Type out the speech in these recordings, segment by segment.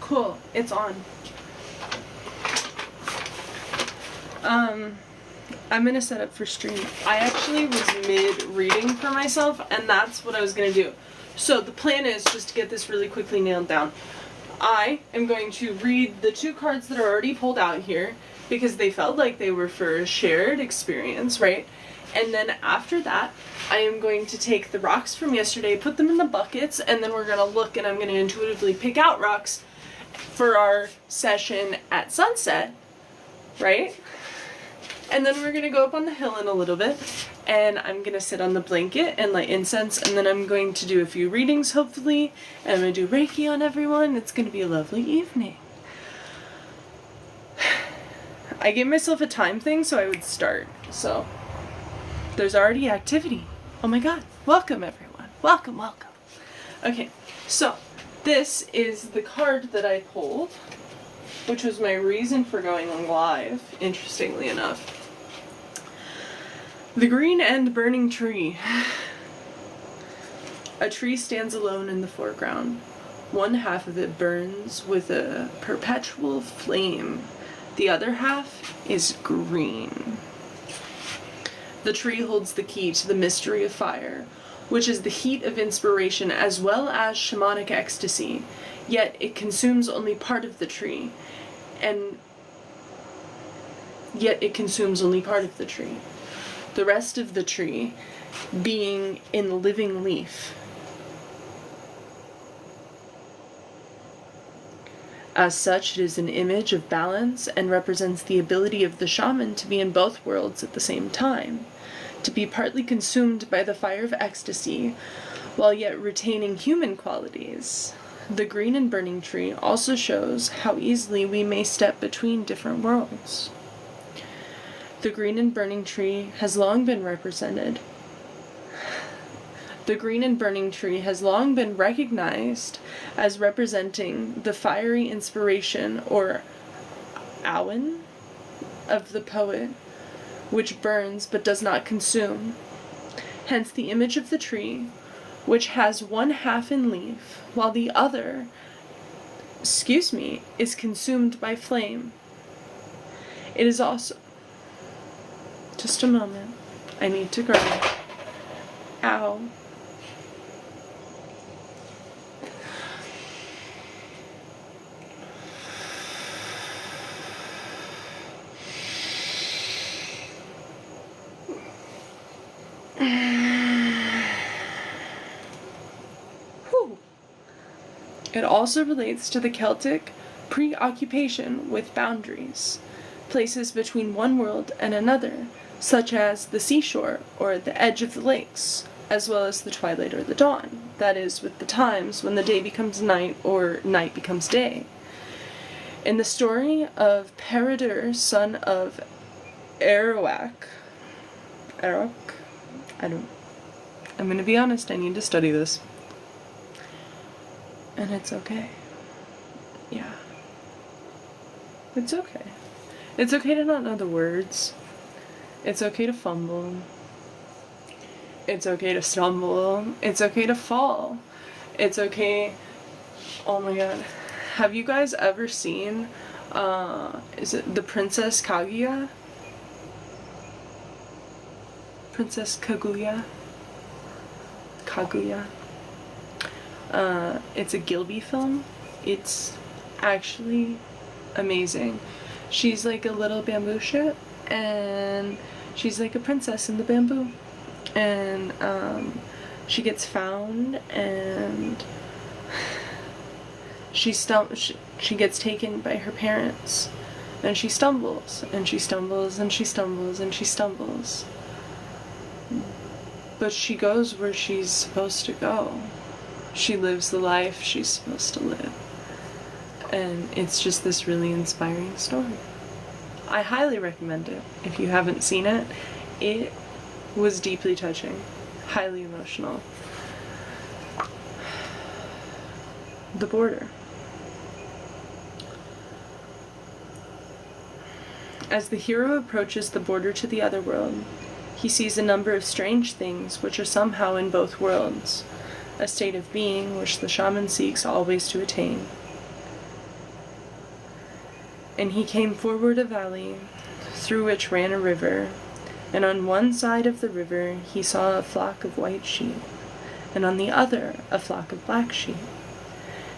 Cool, it's on. I'm gonna set up for stream. I actually was mid-reading for myself, and that's what I was gonna do. So the plan is just to get this really quickly nailed down. I am going to read the 2 cards that are already pulled out here, because they felt like they were for a shared experience, right? And then after that, I am going to take the rocks from yesterday, put them in the buckets, and then we're gonna look and I'm gonna intuitively pick out rocks for our session at sunset, right? And then we're gonna go up on the hill in a little bit, and I'm gonna sit on the blanket and light incense, and then I'm going to do a few readings, hopefully, and I'm gonna do Reiki on everyone. It's gonna be a lovely evening. I gave myself a time thing so I would start, so there's already activity. Oh my god, welcome everyone. Welcome, welcome. Okay, so this is the card that I pulled, which was my reason for going live, interestingly enough. The green and burning tree. A tree stands alone in the foreground. One half of it burns with a perpetual flame. The other half is green. The tree holds the key to the mystery of fire, which is the heat of inspiration as well as shamanic ecstasy, yet it consumes only part of the tree. The rest of the tree being in living leaf. As such, it is an image of balance and represents the ability of the shaman to be in both worlds at the same time, to be partly consumed by the fire of ecstasy, while yet retaining human qualities. The green and burning tree also shows how easily we may step between different worlds. The green and burning tree has long been recognized as representing the fiery inspiration, or awen, of the poet, which burns but does not consume. Hence the image of the tree, which has one half in leaf, while the other, is consumed by flame. It is also... Just a moment. I need to grab. Ow. Whew. It also relates to the Celtic preoccupation with boundaries, places between one world and another, such as the seashore or the edge of the lakes, as well as the twilight or the dawn, that is, with the times when the day becomes night or night becomes day. In the story of Peredur, son of I'm gonna be honest, I need to study this. And it's okay. Yeah. It's okay. It's okay to not know the words. It's okay to fumble. It's okay to stumble. It's okay to fall. It's okay... Oh my god. Have you guys ever seen, is it The Princess Kaguya? Princess Kaguya? Kaguya? It's a Gilby film. It's actually amazing. She's like a little bamboo ship, and she's like a princess in the bamboo. And she gets found, and she gets taken by her parents, and she stumbles, and she stumbles, and she stumbles, and she stumbles. But she goes where she's supposed to go. She lives the life she's supposed to live. And it's just this really inspiring story. I highly recommend it. If you haven't seen it, it was deeply touching, highly emotional. The border. As the hero approaches the border to the other world, he sees a number of strange things which are somehow in both worlds, a state of being which the shaman seeks always to attain. And he came forward a valley, through which ran a river, and on one side of the river he saw a flock of white sheep, and on the other a flock of black sheep.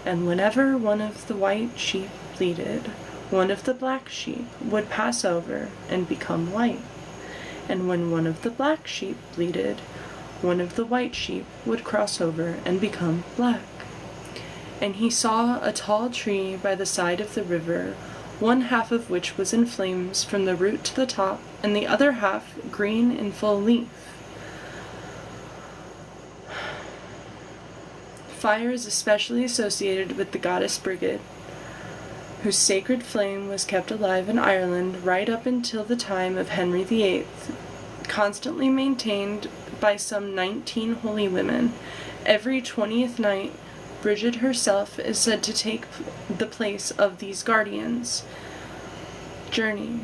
And whenever one of the white sheep bleated, one of the black sheep would pass over and become white. And when one of the black sheep bleated, one of the white sheep would cross over and become black. And he saw a tall tree by the side of the river, one half of which was in flames from the root to the top, and the other half green in full leaf. Fire is especially associated with the goddess Brigid, whose sacred flame was kept alive in Ireland right up until the time of Henry VIII, constantly maintained by some 19 holy women. Every 20th night, Brigid herself is said to take the place of these guardians. Journey.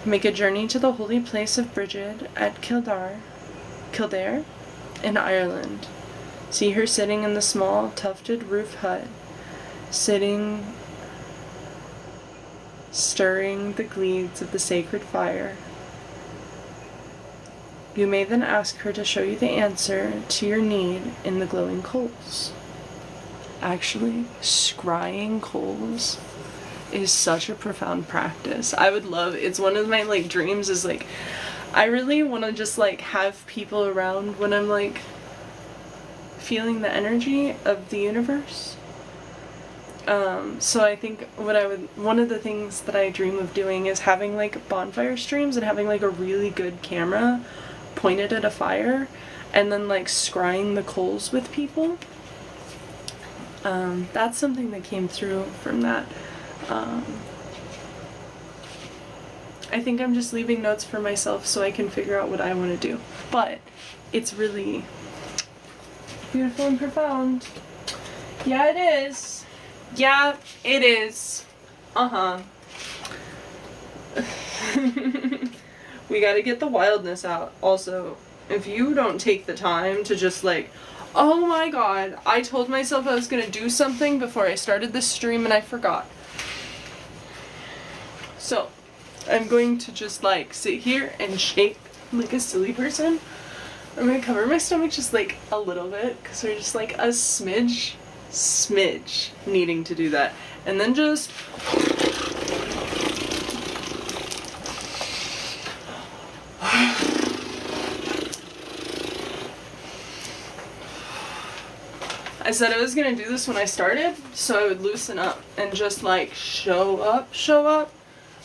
Make a journey to the holy place of Brigid at Kildare in Ireland. See her sitting in the small, tufted roof hut, stirring the gleeds of the sacred fire. You may then ask her to show you the answer to your need in the glowing coals. Actually, scrying coals is such a profound practice. I would love, it's one of my dreams is I really want to just have people around when I'm feeling the energy of the universe. So I think one of the things that I dream of doing is having bonfire streams and having a really good camera pointed at a fire and then scrying the coals with people. That's something that came through from that. I think I'm just leaving notes for myself so I can figure out what I want to do. But it's really beautiful and profound. Yeah, it is. Yeah, it is. We gotta get the wildness out. Also, if you don't take the time to just oh my god, I told myself I was gonna do something before I started this stream and I forgot. So, I'm going to just sit here and shake like a silly person. I'm gonna cover my stomach just a little bit because we're just a smidge needing to do that. And then just I said I was gonna do this when I started, so I would loosen up and just show up.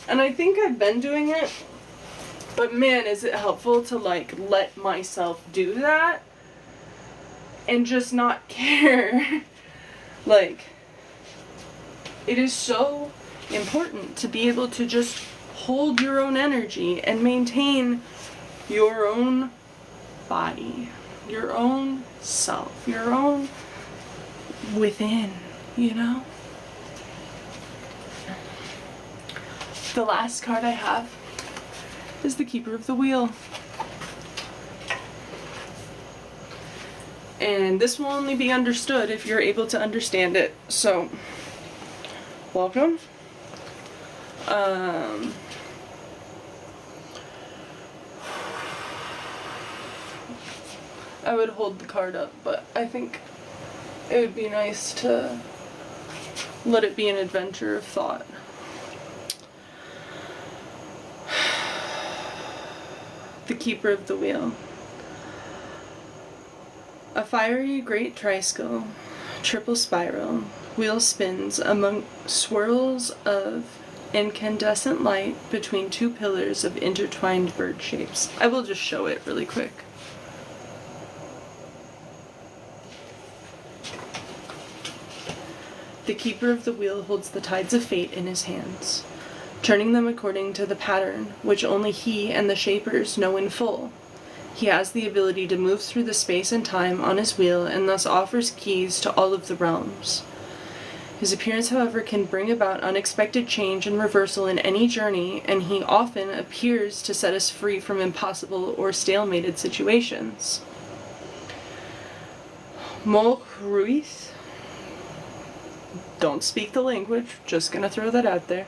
And I think I've been doing it, but man, is it helpful to let myself do that and just not care. It is so important to be able to just hold your own energy and maintain your own body, your own self, your own within, you know? The last card I have is the Keeper of the Wheel. And this will only be understood if you're able to understand it. So, welcome. I would hold the card up, but I think it would be nice to let it be an adventure of thought. The Keeper of the Wheel. A fiery great tricycle, triple spiral, wheel spins among swirls of incandescent light between two pillars of intertwined bird shapes. I will just show it really quick. The Keeper of the Wheel holds the tides of fate in his hands, turning them according to the pattern which only he and the shapers know in full. He has the ability to move through the space and time on his wheel and thus offers keys to all of the realms. His appearance, however, can bring about unexpected change and reversal in any journey, and he often appears to set us free from impossible or stalemated situations. Mol don't speak the language, just gonna throw that out there,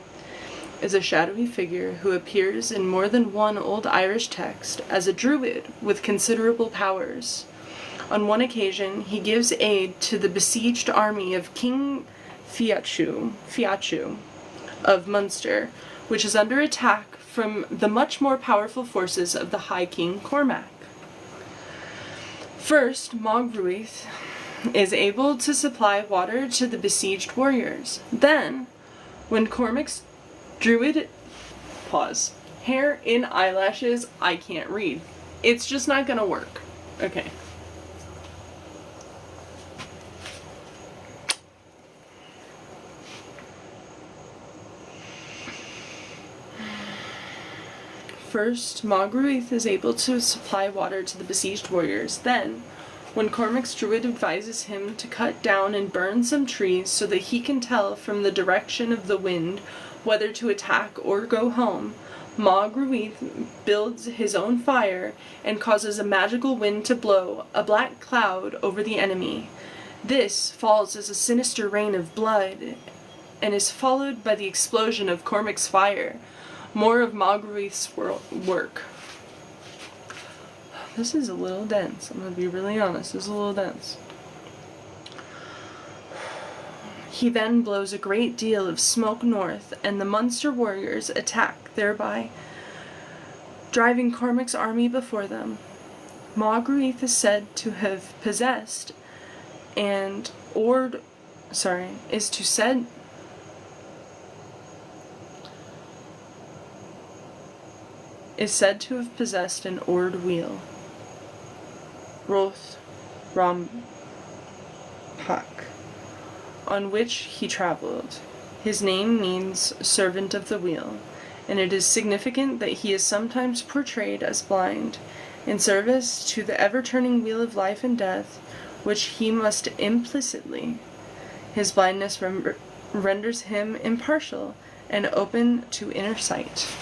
is a shadowy figure who appears in more than one old Irish text as a druid with considerable powers. On one occasion, he gives aid to the besieged army of King Fiachu of Munster, which is under attack from the much more powerful forces of the High King Cormac. First, Mogruith is able to supply water to the besieged warriors. Then, when Cormac's druid... Pause. Hair in eyelashes, I can't read. It's just not gonna work. Okay. First, Mogruith is able to supply water to the besieged warriors. Then, when Cormac's druid advises him to cut down and burn some trees so that he can tell from the direction of the wind whether to attack or go home, Mogruith builds his own fire and causes a magical wind to blow a black cloud over the enemy. This falls as a sinister rain of blood and is followed by the explosion of Cormac's fire. More of Mogruith's work. This is a little dense. I'm going to be really honest. This is a little dense. He then blows a great deal of smoke north, and the Munster warriors attack, thereby driving Cormac's army before them. Mogruith is said to have possessed and is said to have possessed an oared wheel. Roth Rampak, on which he traveled. His name means servant of the wheel, and it is significant that he is sometimes portrayed as blind, in service to the ever-turning wheel of life and death, which he must implicitly. His blindness renders him impartial and open to inner sight.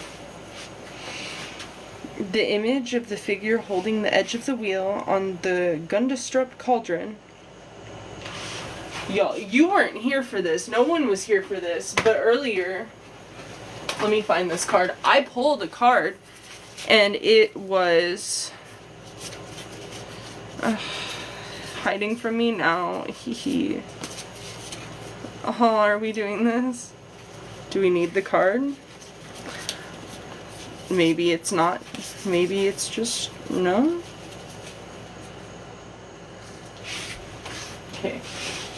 The image of the figure holding the edge of the wheel on the Gundestrup cauldron. Y'all, you weren't here for this. No one was here for this. But earlier, let me find this card. I pulled a card, and it was hiding from me now. Oh, are we doing this? Do we need the card? Maybe it's not. Maybe it's just no. Okay.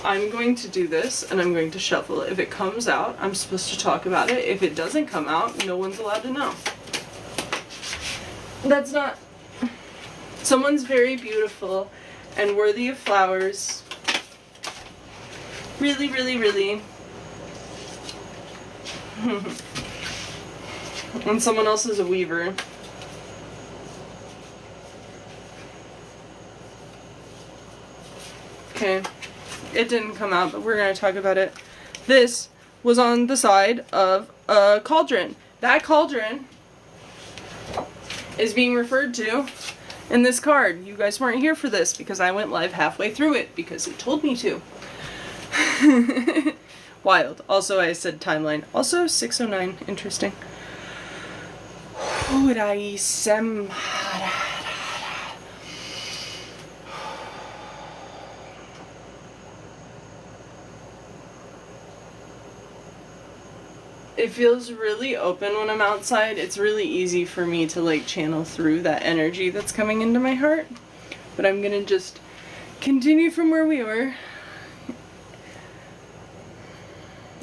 I'm going to do this, and I'm going to shuffle. If it comes out, I'm supposed to talk about it. If it doesn't come out, no one's allowed to know. That's not... Someone's very beautiful and worthy of flowers. Really, really, really. And someone else is a weaver. Okay. It didn't come out, but we're going to talk about it. This was on the side of a cauldron. That cauldron is being referred to in this card. You guys weren't here for this because I went live halfway through it because it told me to. Wild. Also, I said timeline. Also, 609. Interesting. It feels really open when I'm outside. It's really easy for me to like channel through that energy that's coming into my heart. But I'm gonna just continue from where we were.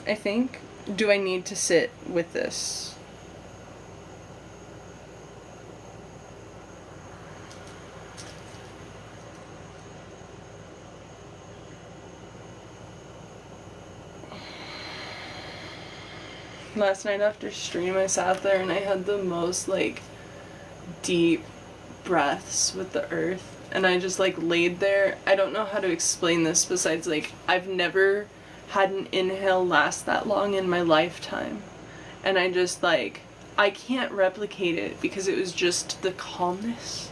I think. Do I need to sit with this? Last night after stream, I sat there and I had the most, like, deep breaths with the earth. And I just, like, laid there. I don't know how to explain this besides, like, I've never had an inhale last that long in my lifetime. And I just, like, I can't replicate it because it was just the calmness.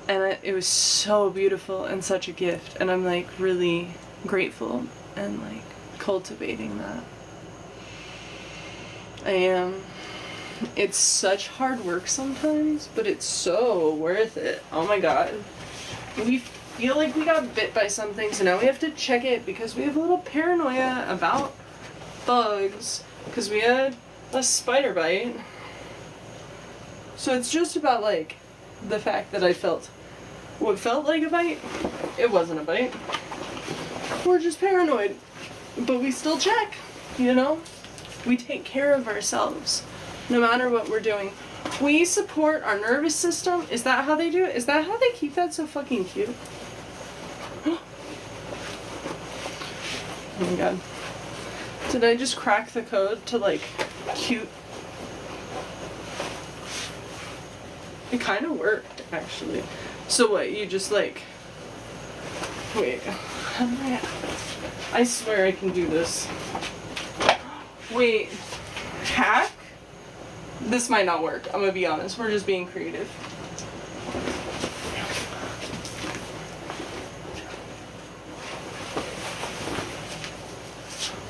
And it was so beautiful and such a gift. And I'm, like, really grateful and, like, cultivating that. I am. It's such hard work sometimes, but it's so worth it. Oh my god. We feel like we got bit by something, so now we have to check it because we have a little paranoia about bugs because we had a spider bite. So it's just about like the fact that I felt what felt like a bite. It wasn't a bite. We're just paranoid, but we still check, you know? We take care of ourselves no matter what we're doing. We support our nervous system. Is that how they do it? Is that how they keep that so fucking cute? Oh my god. Did I just crack the code to like cute? It kind of worked actually. So what, you just like, wait, how do I swear I can do this. Wait, hack? This might not work, I'm gonna be honest, we're just being creative.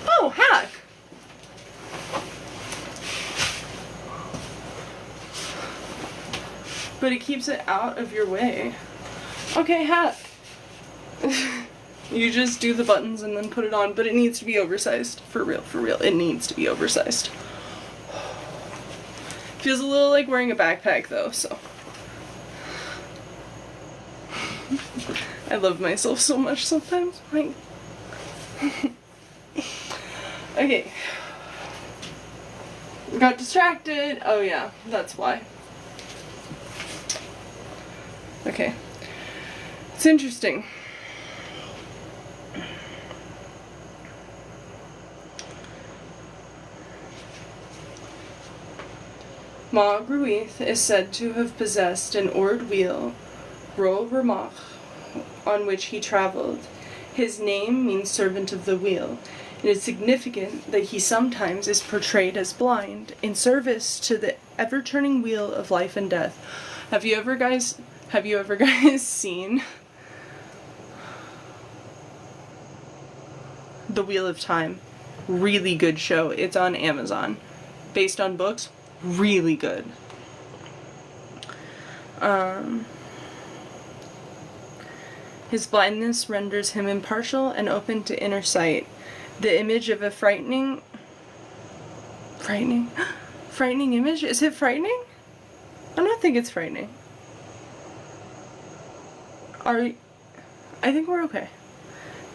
Oh, hack! But it keeps it out of your way. Okay, hack. You just do the buttons and then put it on, but it needs to be oversized. For real, it needs to be oversized. Feels a little like wearing a backpack though, so. I love myself so much sometimes. Like. Okay. Got distracted. Oh yeah, that's why. Okay. It's interesting. Ma Gruith is said to have possessed an oared wheel, Ro Ramach, on which he traveled. His name means servant of the wheel. It is significant that he sometimes is portrayed as blind in service to the ever-turning wheel of life and death. Have you ever guys seen The Wheel of Time? Really good show. It's on Amazon. Based on books. Really good. His blindness renders him impartial and open to inner sight. The image of a frightening image? Is it frightening? I don't think it's frightening. I think we're okay.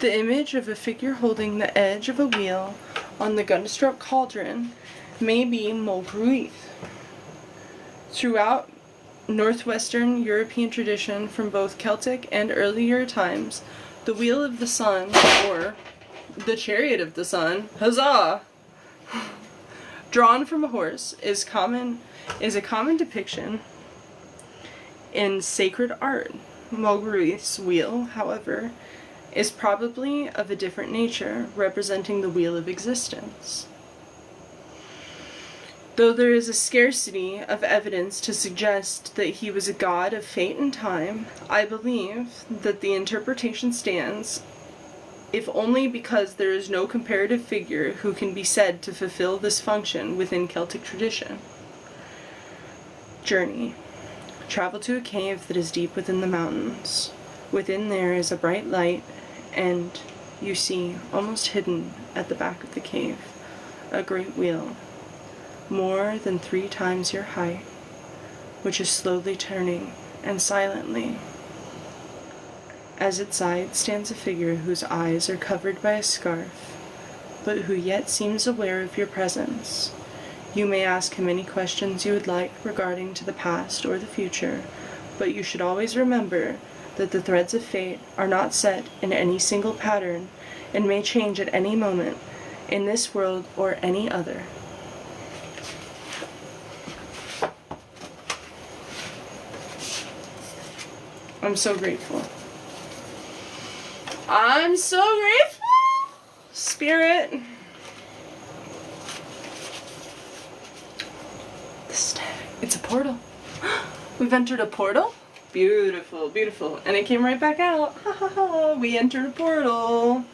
The image of a figure holding the edge of a wheel on the gunstruck cauldron may be Mulgruith. Throughout northwestern European tradition from both Celtic and earlier times, the Wheel of the Sun, or the Chariot of the Sun, huzzah! Drawn from a horse, is a common depiction in sacred art. Mulgruith's wheel, however, is probably of a different nature, representing the wheel of existence. Though there is a scarcity of evidence to suggest that he was a god of fate and time, I believe that the interpretation stands, if only because there is no comparative figure who can be said to fulfill this function within Celtic tradition. Journey. Travel to a cave that is deep within the mountains. Within there is a bright light, and you see, almost hidden at the back of the cave, a great wheel, more than 3 times your height, which is slowly turning, and silently. As its side stands a figure whose eyes are covered by a scarf, but who yet seems aware of your presence. You may ask him any questions you would like regarding to the past or the future, but you should always remember that the threads of fate are not set in any single pattern and may change at any moment, in this world or any other. I'm so grateful. I'm so grateful! Spirit. The stag. It's a portal. We've entered a portal? Beautiful, beautiful. And it came right back out. Ha ha ha. We entered a portal.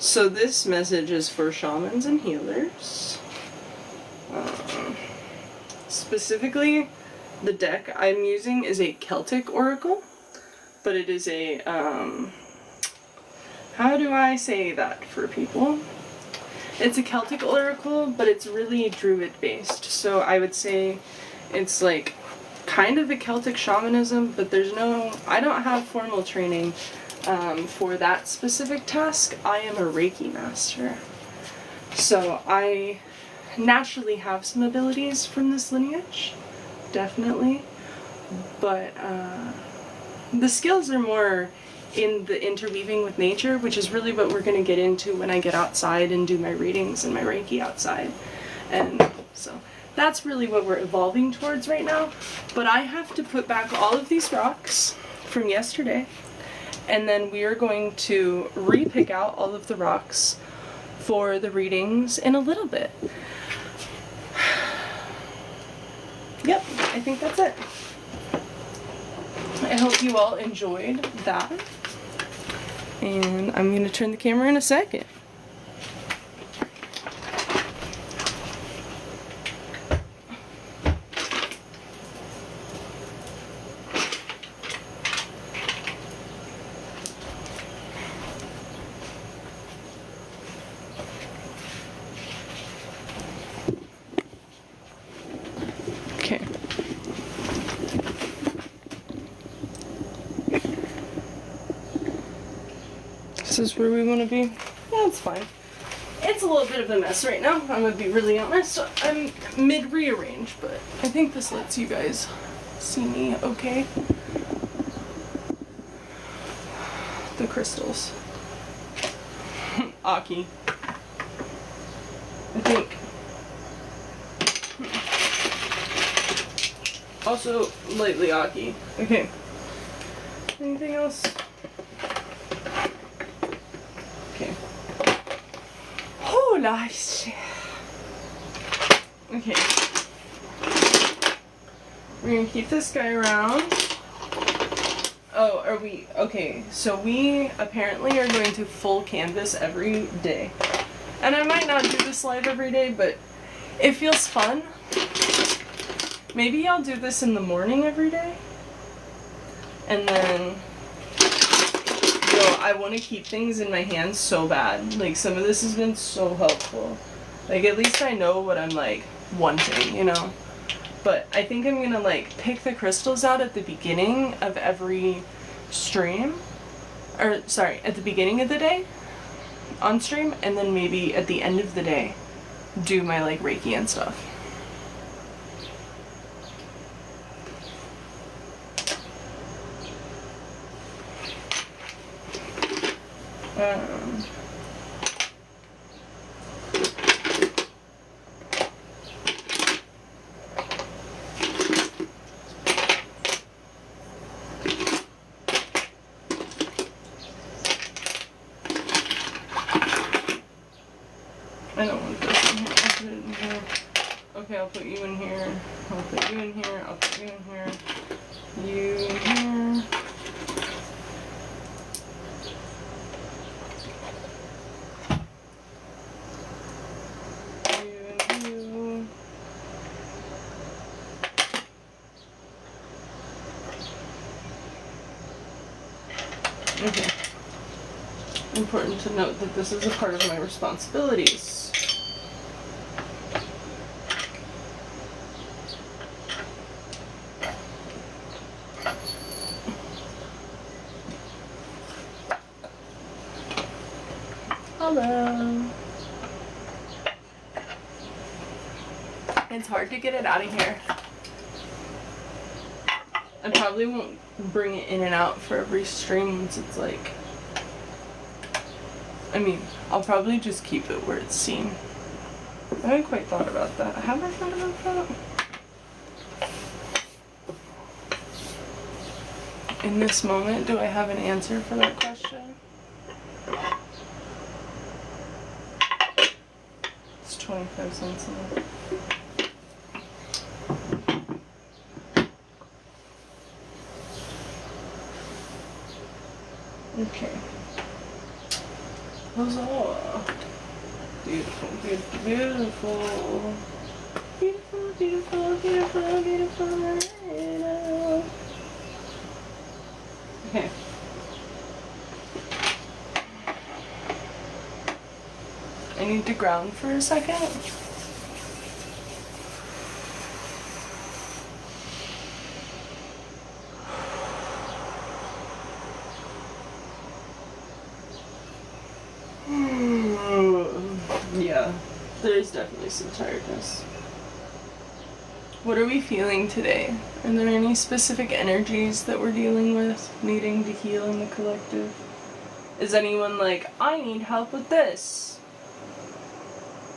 So this message is for shamans and healers. Specifically, the deck I'm using is a Celtic oracle, but it is a, how do I say that for people? It's a Celtic oracle, but it's really druid based, so I would say it's like kind of a Celtic shamanism, but I don't have formal training for that specific task. I am a Reiki master. So I naturally have some abilities from this lineage, definitely, but the skills are more in the interweaving with nature, which is really what we're going to get into when I get outside and do my readings and my Reiki outside. And so that's really what we're evolving towards right now. But I have to put back all of these rocks from yesterday, and then we are going to re-pick out all of the rocks for the readings in a little bit. Yep, I think that's it. I hope you all enjoyed that. And I'm going to turn the camera in a second. Okay. This is where we want to be. Yeah, it's fine. It's a little bit of a mess right now. I'm gonna be really honest. I'm mid-rearrange, but I think this lets you guys see me okay. The crystals. Aki. I think. Also, lightly Aki. Okay. Anything else? Okay. Holy shit. Okay. We're gonna keep this guy around. Oh, are we? Okay, so we apparently are going to full canvas every day. And I might not do this live every day, but it feels fun. Maybe I'll do this in the morning every day. And then, I want to keep things in my hands so bad. Like, some of this has been so helpful. Like, at least I know what I'm, like, wanting, you know? But I think I'm gonna, like, pick the crystals out at the beginning of every stream. Or, sorry, at the beginning of the day on stream, and then maybe at the end of the day do my, like, Reiki and stuff. I don't want this in here. I'll put it in here. Okay, I'll put you in here. I'll put you in here. I'll put you in here. You in here. You and you. Okay. Important to note that this is a part of my responsibilities. Hello. It's hard to get it out of here. I probably won't bring it in and out for every stream once it's like... I mean, I'll probably just keep it where it's seen. I haven't quite thought about that. Have I thought about that? In this moment, do I have an answer for that question? It's 25 cents in it. Okay. Huzzah. Beautiful, beautiful, beautiful. Beautiful, beautiful, beautiful, beautiful. Okay. I need to ground for a second. Yeah, there's definitely some tiredness. What are we feeling today? Are there any specific energies that we're dealing with, needing to heal in the collective? Is anyone like, I need help with this?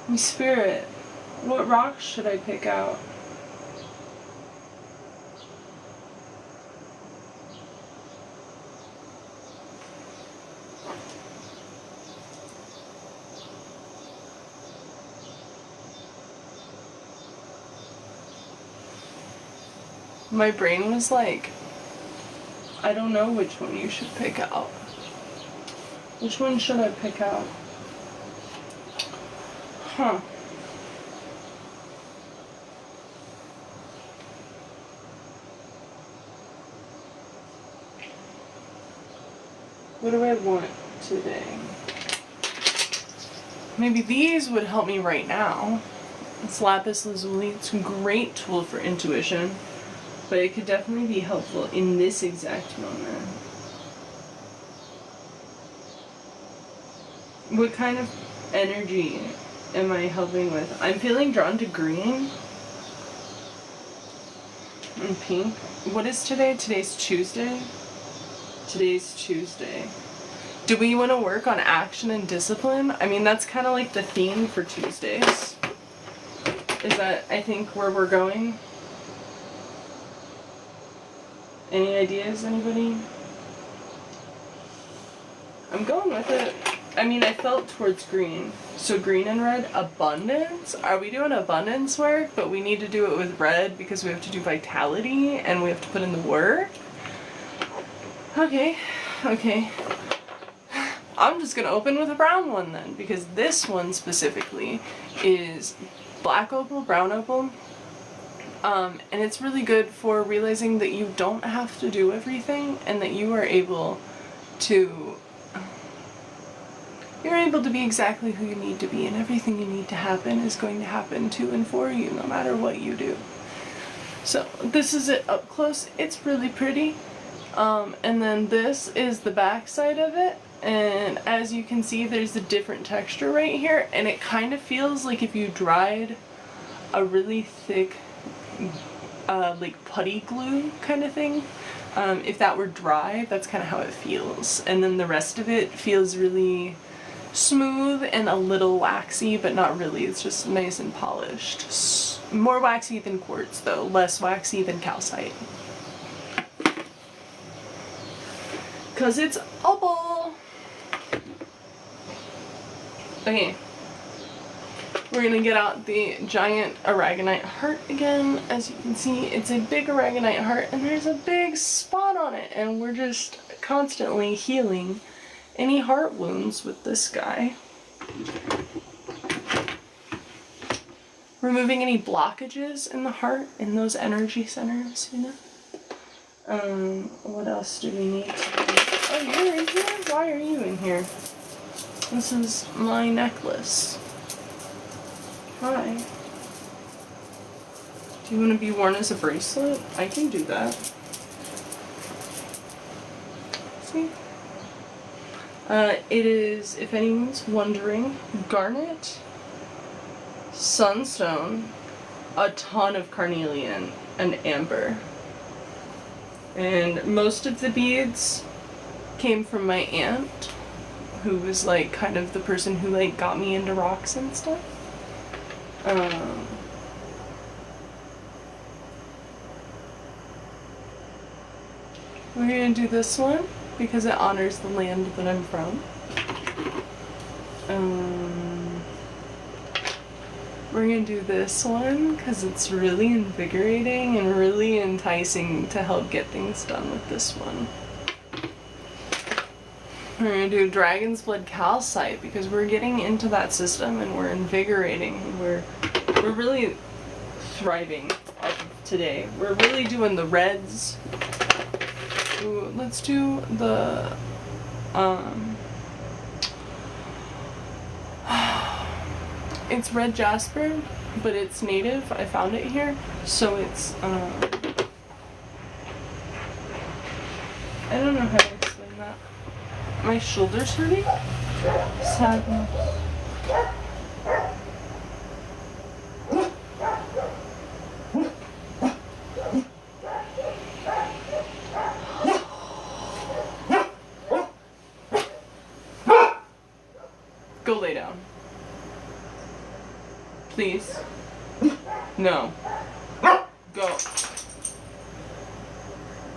My spirit, what rocks should I pick out? My brain was like, I don't know which one you should pick out. Which one should I pick out? Huh. What do I want today? Maybe these would help me right now. It's lapis lazuli. It's a great tool for intuition, but it could definitely be helpful in this exact moment. What kind of energy am I helping with? I'm feeling drawn to green and pink. What is today? Today's Tuesday? Today's Tuesday. Do we want to work on action and discipline? I mean, that's kind of like the theme for Tuesdays. Is that, I think, where we're going? Any ideas, anybody? I'm going with it. I mean, I felt towards green. So green and red, abundance. Are we doing abundance work? But we need to do it with red because we have to do vitality and we have to put in the work. Okay, okay. I'm just gonna open with a brown one then, because this one specifically is black opal, brown opal. And it's really good for realizing that you don't have to do everything and that you are able to be exactly who you need to be, and everything you need to happen is going to happen to and for you no matter what you do. So this is it up close. It's really pretty. And then this is the back side of it, and as you can see there's a different texture right here, and it kind of feels like if you dried a really thick like putty glue kind of thing. If that were dry, that's kind of how it feels. And then the rest of it feels really smooth and a little waxy, but not really. It's just nice and polished. More waxy than quartz though, less waxy than calcite. Cause it's opal! Okay. We're gonna get out the giant aragonite heart again. As you can see, it's a big aragonite heart and there's a big spot on it, and we're just constantly healing any heart wounds with this guy. Removing any blockages in the heart, in those energy centers, you know? What else do we need to do? Oh, you're in here? Why are you in here? This is my necklace. Hi. Do you want to be worn as a bracelet? I can do that. See? It is, if anyone's wondering, garnet, sunstone, a ton of carnelian, and amber. And most of the beads came from my aunt, who was like kind of the person who like got me into rocks and stuff. We're gonna do this one because it honors the land that I'm from. We're gonna do this one because it's really invigorating and really enticing to help get things done with this one. We're gonna do Dragon's Blood Calcite because we're getting into that system and we're invigorating. We're really thriving today. We're really doing the reds. Ooh, let's do the it's red jasper, but it's native. I found it here, so it's I don't know how to explain that. My shoulder's hurting. Sadness. Go lay down. Please. No. Go.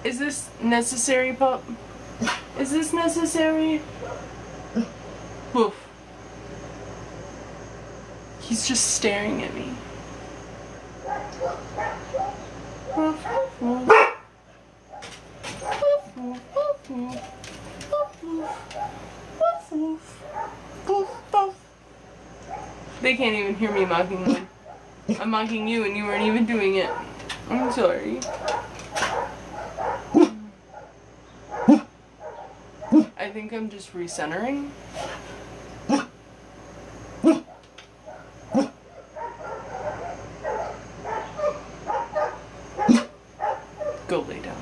Is this necessary, pup? Is this necessary? Woof. He's just staring at me. Woof, woof, woof. Woof, woof, woof, woof. Woof, woof. Woof, woof. Woof, woof. They can't even hear me mocking them. I'm mocking you and you weren't even doing it. I'm sorry. I think I'm just recentering. Go lay down.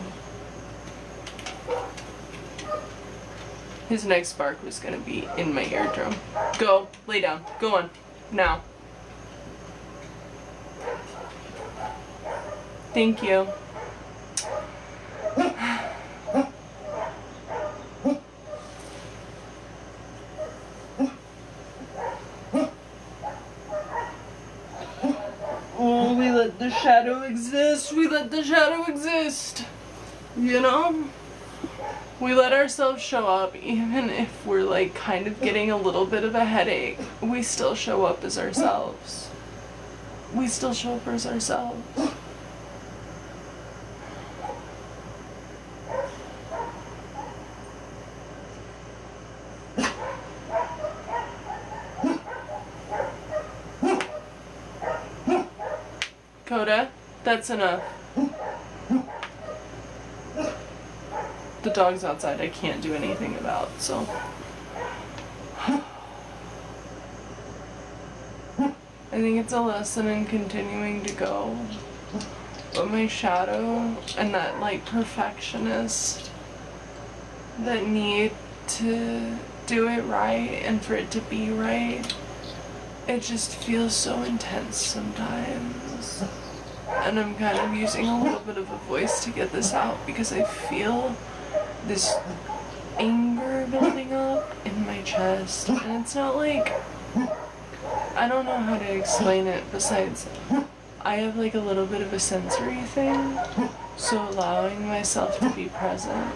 His next bark was gonna be in my eardrum. Go, lay down. Go on. Now. Thank you. Oh, we let the shadow exist. We let the shadow exist. You know? We let ourselves show up even if we're like kind of getting a little bit of a headache. We still show up as ourselves. We still show up as ourselves. Coda, that's enough. The dog's outside I can't do anything about, so. I think it's a lesson in continuing to go. But my shadow and that like perfectionist that need to do it right and for it to be right, it just feels so intense sometimes. And I'm kind of using a little bit of a voice to get this out because I feel this anger building up in my chest. And it's not like, I don't know how to explain it besides I have like a little bit of a sensory thing, so allowing myself to be present.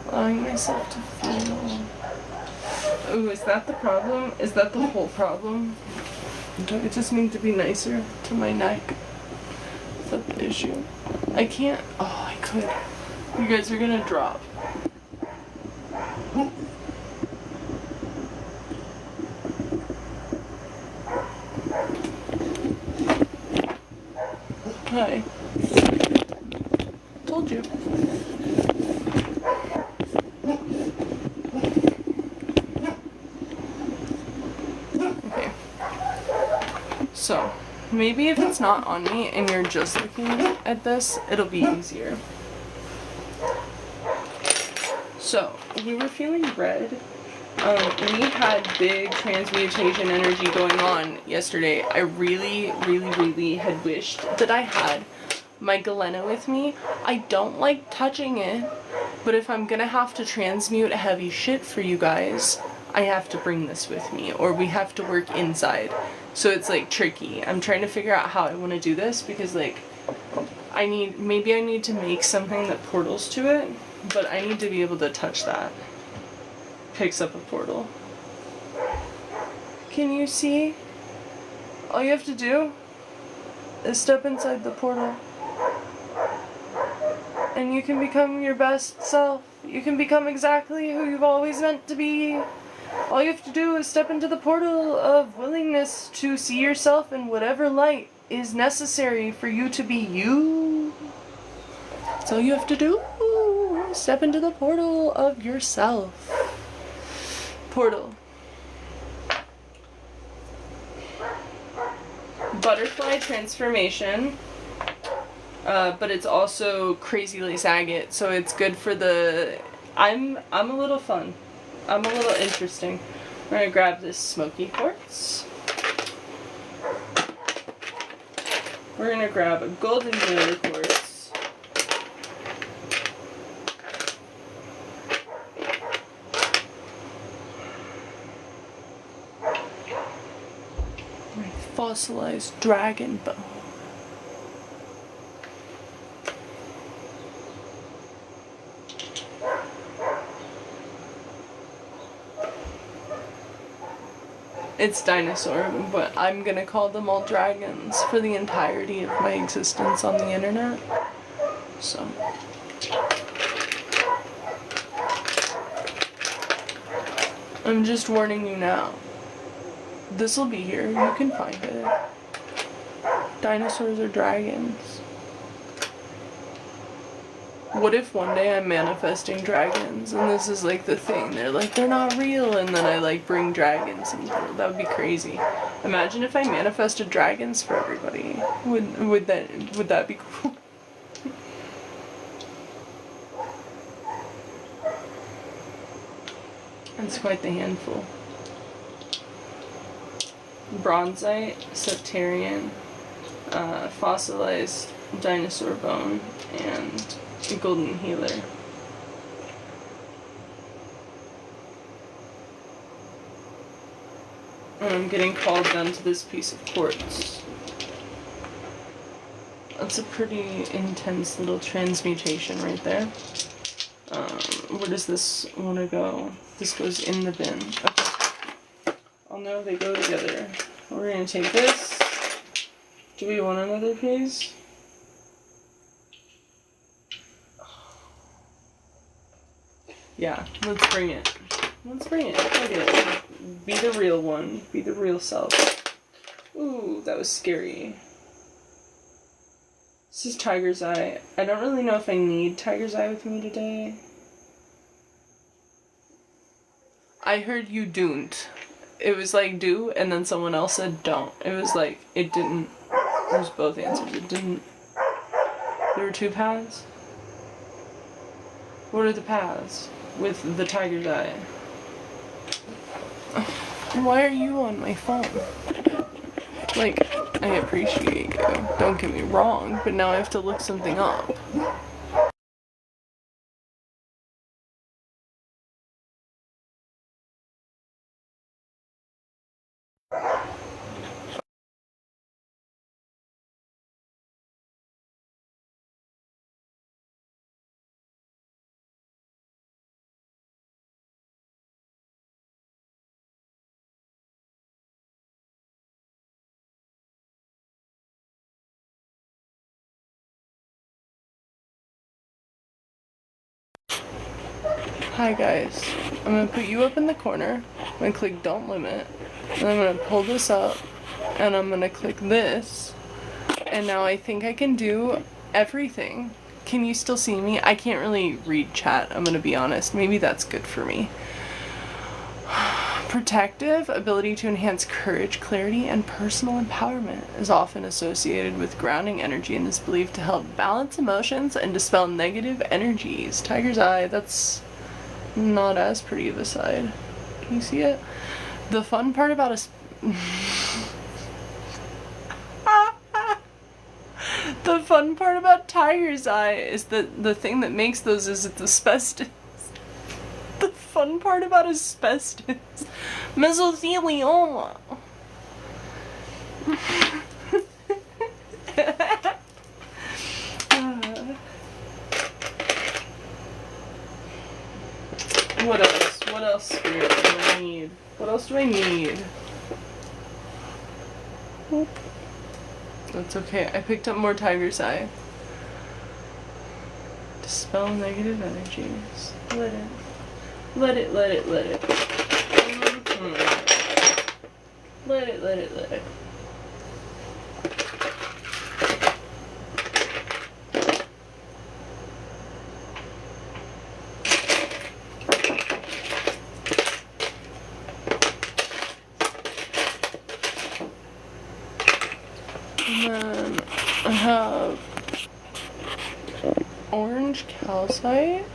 Allowing myself to feel. Oh, is that the problem? Is that the whole problem? Do I just need to be nicer to my neck? Is that the issue? I can't. Oh, I could. You guys are gonna drop. Hi. Told you. Okay. So, maybe if it's not on me and you're just looking at this, it'll be easier. So, we were feeling red. We had big transmutation energy going on yesterday. I really had wished that I had my Galena with me. I don't like touching it, but if I'm gonna have to transmute heavy shit for you guys, I have to bring this with me, or we have to work inside. So it's like tricky. I'm trying to figure out how I want to do this because like maybe I need to make something that portals to it, but I need to be able to touch that. Picks up a portal. Can you see? All you have to do is step inside the portal. And you can become your best self. You can become exactly who you've always meant to be. All you have to do is step into the portal of willingness to see yourself in whatever light is necessary for you to be you. That's all you have to do. Step into the portal of yourself. Portal. Butterfly transformation. But it's also crazy lace agate, so it's good for the... I'm a little fun. I'm a little interesting. We're gonna grab this smoky quartz. We're gonna grab a golden healer quartz. My fossilized dragon bone. It's dinosaur, but I'm gonna call them all dragons for the entirety of my existence on the internet. So. I'm just warning you now. This'll be here, you can find it. Dinosaurs are dragons. What if one day I'm manifesting dragons and this is like the thing? They're like, they're not real, and then I like bring dragons into the world. That would be crazy. Imagine if I manifested dragons for everybody. Would that be cool? That's quite the handful. Bronzite, Septarian, fossilized dinosaur bone, and golden healer. And I'm getting called down to this piece of quartz. That's a pretty intense little transmutation right there. Where does this want to go? This goes in the bin. Okay. Oh no, they go together. We're gonna take this. Do we want another piece? Yeah, let's bring it. Let's bring it. Look at it. Be the real one. Be the real self. Ooh, that was scary. This is Tiger's Eye. I don't really know if I need Tiger's Eye with me today. I heard you don't. It was like do, and then someone else said don't. It was like, it didn't. It was both answers. It didn't. There were two paths? What are the paths with the Tiger's Eye? Why are you on my phone? Like, I appreciate you, don't get me wrong, but now I have to look something up. Hi guys, I'm gonna put you up in the corner, I'm gonna click don't limit, and I'm gonna pull this up, and I'm gonna click this, and now I think I can do everything. Can you still see me? I can't really read chat, I'm gonna be honest, maybe that's good for me. Protective, ability to enhance courage, clarity, and personal empowerment is often associated with grounding energy and is believed to help balance emotions and dispel negative energies. Tiger's Eye, that's not as pretty of a side. Can you see it? The fun part about the fun part about Tiger's Eye is that the thing that makes those is it's asbestos. The fun part about asbestos. Mesothelioma. What else? What else, Spirit, do I need? What else do I need? Oop. That's okay. I picked up more tiger's eye. Dispel negative energies. Let it. Let it, let it, let it. Let it, let it, let it. And then I have orange calcite.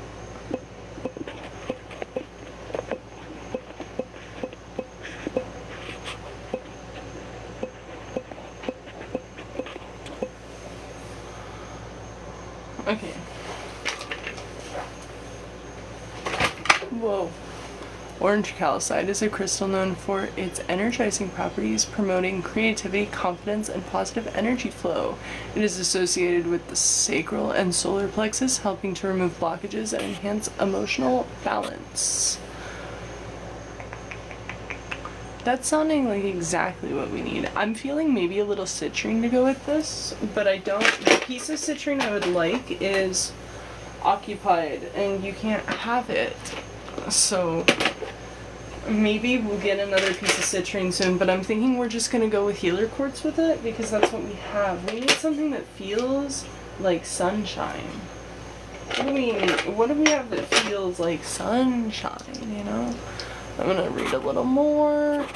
Okay. Whoa. Orange calcite is a crystal known for its energizing properties, promoting creativity, confidence, and positive energy flow. It is associated with the sacral and solar plexus, helping to remove blockages and enhance emotional balance. That's sounding like exactly what we need. I'm feeling maybe a little citrine to go with this, but I don't. The piece of citrine I would like is occupied, and you can't have it. So maybe we'll get another piece of citrine soon, but I'm thinking we're just gonna go with healer quartz with it because that's what we have. We need something that feels like sunshine. What do we have that feels like sunshine, you know? I'm gonna read a little more.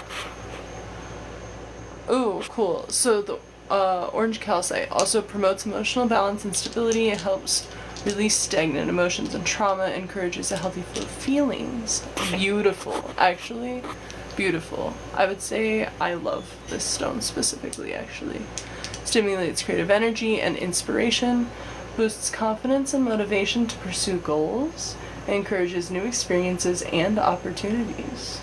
Oh, cool. So the orange calcite also promotes emotional balance and stability. It helps release stagnant emotions and trauma, encourages a healthy flow of feelings. Beautiful, actually. Beautiful. I would say I love this stone specifically, actually. Stimulates creative energy and inspiration, boosts confidence and motivation to pursue goals, and encourages new experiences and opportunities.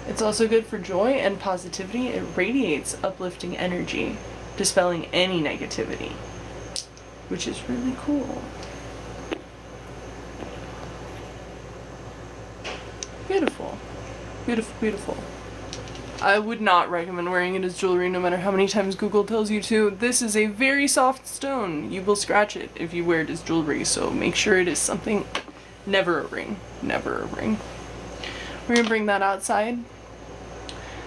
It's also good for joy and positivity. It radiates uplifting energy, dispelling any negativity, which is really cool. Beautiful. Beautiful, beautiful. I would not recommend wearing it as jewelry no matter how many times Google tells you to. This is a very soft stone. You will scratch it if you wear it as jewelry, so make sure it is something. Never a ring. Never a ring. We're gonna bring that outside.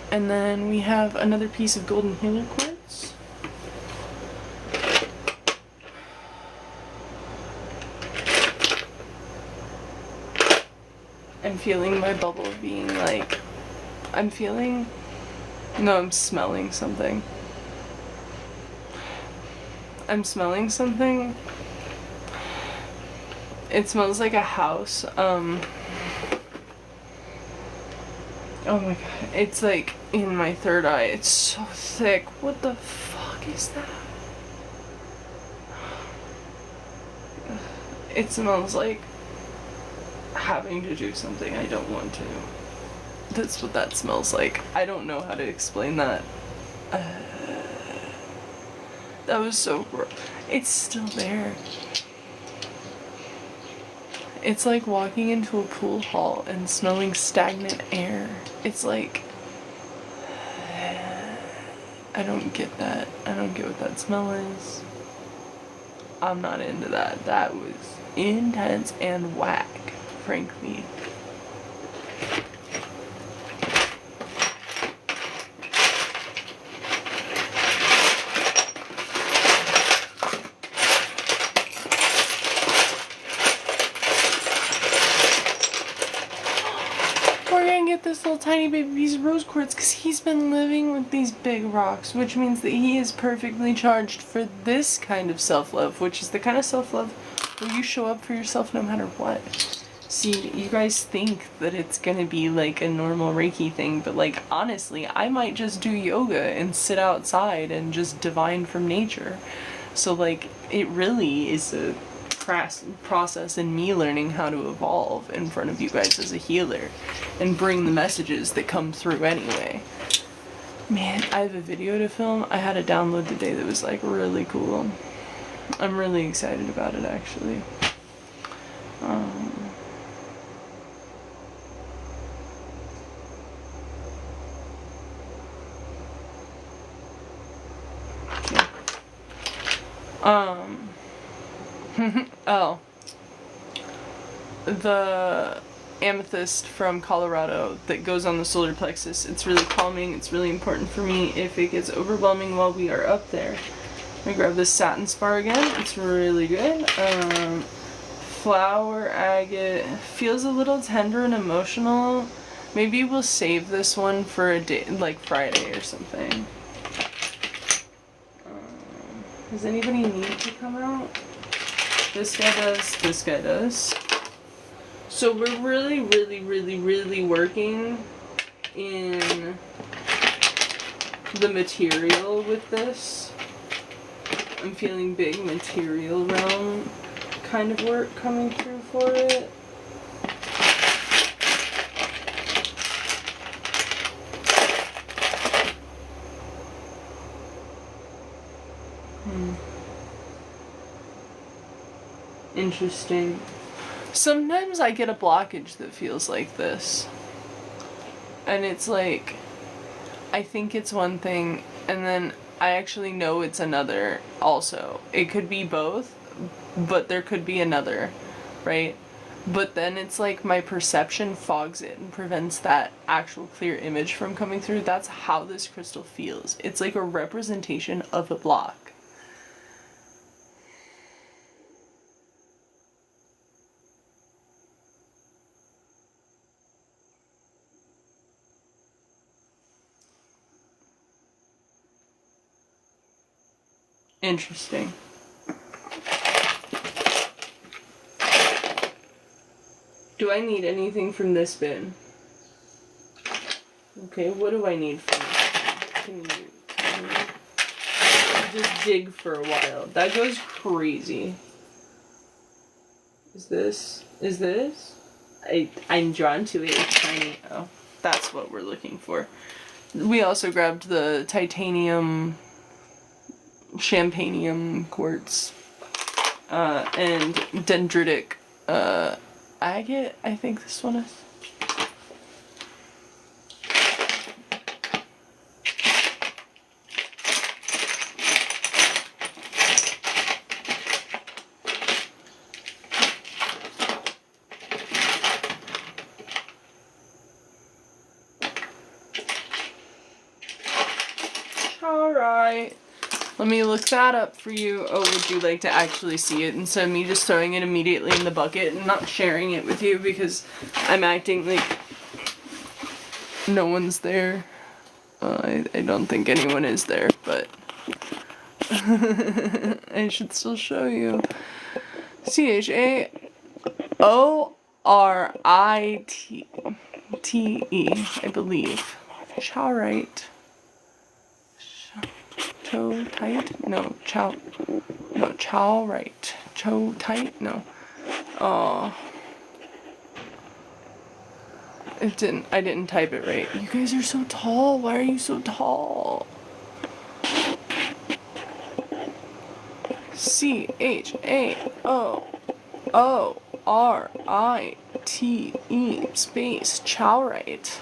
And then we have another piece of golden healer quartz. I'm feeling my bubble being like, I'm smelling something. I'm smelling something. It smells like a house. Oh my god, it's like in my third eye. It's so thick. What the fuck is that? It smells like having to do something I don't want to. That's what that smells like. I don't know how to explain that. That was so gross. It's still there. It's like walking into a pool hall and smelling stagnant air. It's like, I don't get that. I don't get what that smell is. I'm not into that. That was intense and whack, frankly. This little tiny baby piece of rose quartz because he's been living with these big rocks, which means that he is perfectly charged for this kind of self-love, which is the kind of self-love where you show up for yourself no matter what. See, you guys think that it's gonna be like a normal Reiki thing, but like honestly, I might just do yoga and sit outside and just divine from nature. So like, it really is a process in me learning how to evolve in front of you guys as a healer and bring the messages that come through anyway. Man, I have a video to film. I had it download today that was like really cool. I'm really excited about it actually. Oh. The amethyst from Colorado that goes on the solar plexus. It's really calming. It's really important for me if it gets overwhelming while we are up there. I'm gonna grab this satin spar again. It's really good. Flower agate feels a little tender and emotional. Maybe we'll save this one for a day, like Friday or something. Does anybody need to come out? This guy does. This guy does. So we're really working in the material with this. I'm feeling big material realm kind of work coming through for it. Interesting. Sometimes I get a blockage that feels like this. And it's like, I think it's one thing, and then I actually know it's another also. It could be both, but there could be another, right? But then it's like my perception fogs it and prevents that actual clear image from coming through. That's how this crystal feels. It's like a representation of a block. Interesting. Do I need anything from this bin? Okay, what do I need from this bin? Can you just dig for a while? That goes crazy. Is this? I'm drawn to it. It's tiny. Oh, that's what we're looking for. We also grabbed the titanium champanium quartz and dendritic agate, I think this one is. Alright. Let me look that up for you. Oh, would you like to actually see it instead of me just throwing it immediately in the bucket and not sharing it with you because I'm acting like no one's there. I don't think anyone is there, but I should still show you. Chaorite, I believe. Chaurite. Tight? No, Chaurite. Tight? No. Oh. I didn't type it right. You guys are so tall. Why are you so tall? Chaorite space Chaurite.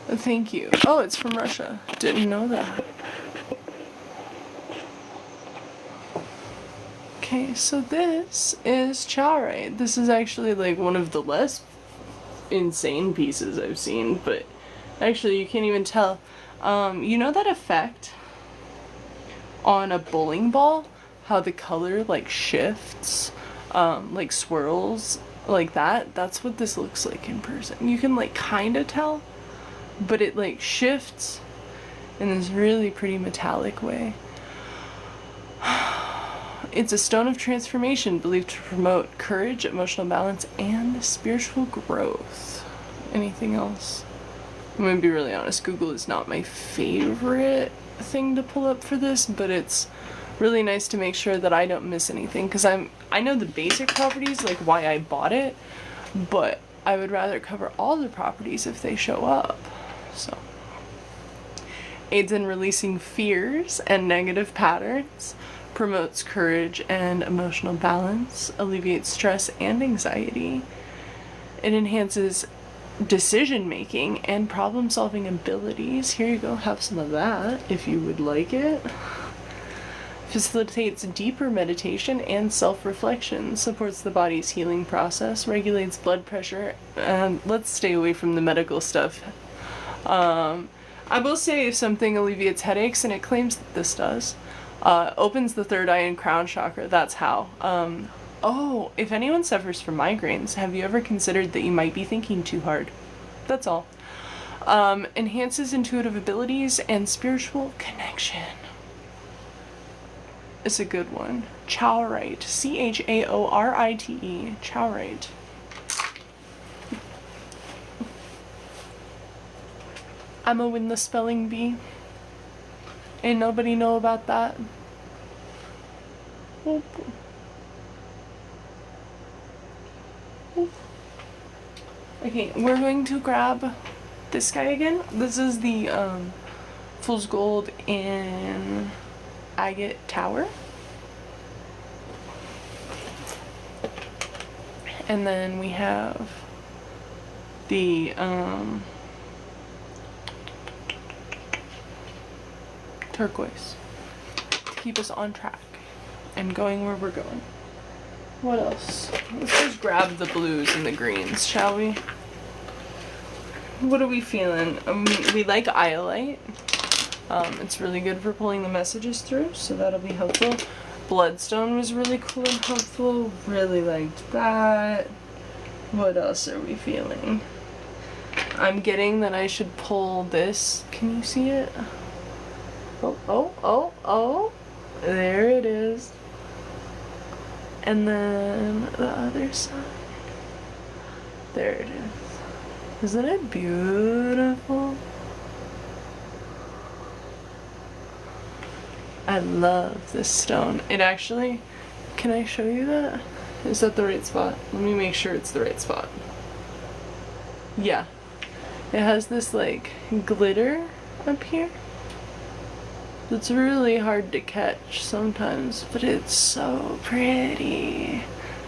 Thank you. Oh, it's from Russia. Didn't know that. Okay, so this is Chaurite. This is actually like one of the less insane pieces I've seen, but actually you can't even tell. You know that effect on a bowling ball? How the color like shifts, like swirls like that? That's what this looks like in person. You can like kinda tell, but it like shifts in this really pretty metallic way. It's a stone of transformation believed to promote courage, emotional balance, and spiritual growth. Anything else? I'm gonna be really honest, Google is not my favorite thing to pull up for this, but it's really nice to make sure that I don't miss anything, because I know the basic properties, like why I bought it, but I would rather cover all the properties if they show up. So, aids in releasing fears and negative patterns, promotes courage and emotional balance, alleviates stress and anxiety. It enhances decision making and problem solving abilities. Here you go, have some of that if you would like it. facilitates deeper meditation and self-reflection, supports the body's healing process, regulates blood pressure, and let's stay away from the medical stuff. I will say if something alleviates headaches, and it claims that this does, opens the third eye and crown chakra, that's how. Oh, if anyone suffers from migraines, have you ever considered that you might be thinking too hard? That's all. Enhances intuitive abilities and spiritual connection. It's a good one. Chaorite. Chaorite. Chaorite. I'ma win the spelling bee. Ain't nobody know about that. Oop. Oop. Okay, we're going to grab this guy again. This is the Fool's Gold in Agate Tower. And then we have the turquoise to keep us on track and going where we're going. What else? Let's just grab the blues and the greens, shall we? What are we feeling? We like iolite. It's really good for pulling the messages through, so that'll be helpful. Bloodstone was really cool and helpful. Really liked that. What else are we feeling? I'm getting that I should pull this. Can you see it? Oh. There it is. And then the other side. There it is. Isn't it beautiful? I love this stone. It actually, can I show you that? Is that the right spot? Let me make sure it's the right spot. Yeah. It has this like glitter up here. It's really hard to catch sometimes, but it's so pretty.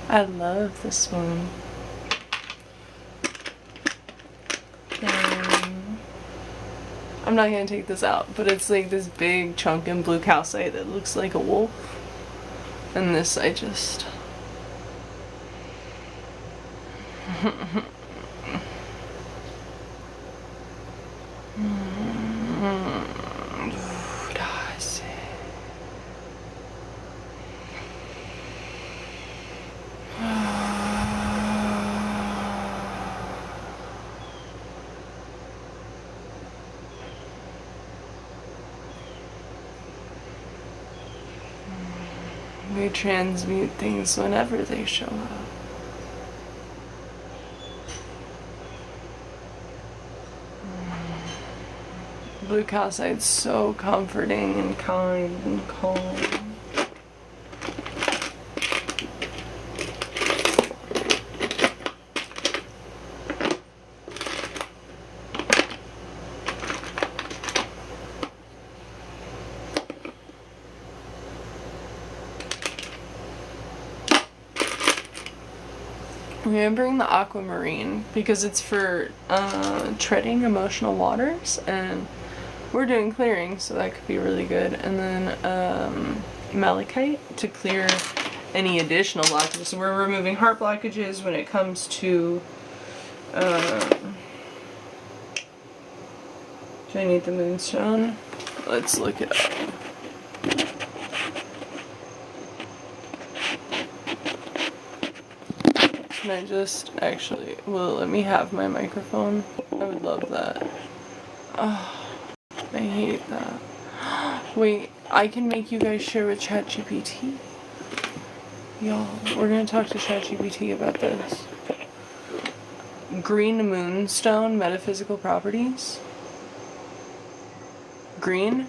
I love this one. I'm not gonna take this out, but it's like this big chunk in blue calcite that looks like a wolf. And this I just... We transmute things whenever they show up. Blue calcite's so comforting and kind and calm. I'm gonna bring the aquamarine because it's for treading emotional waters, and we're doing clearing, so that could be really good. And then malachite to clear any additional blockages. So we're removing heart blockages when it comes to do I need the moonstone? Let's look it up. Can I just actually, will it let me have my microphone? I would love that. Oh, I hate that. Wait, I can make you guys share with ChatGPT. Y'all, we're gonna talk to ChatGPT about this. Green moonstone metaphysical properties. Green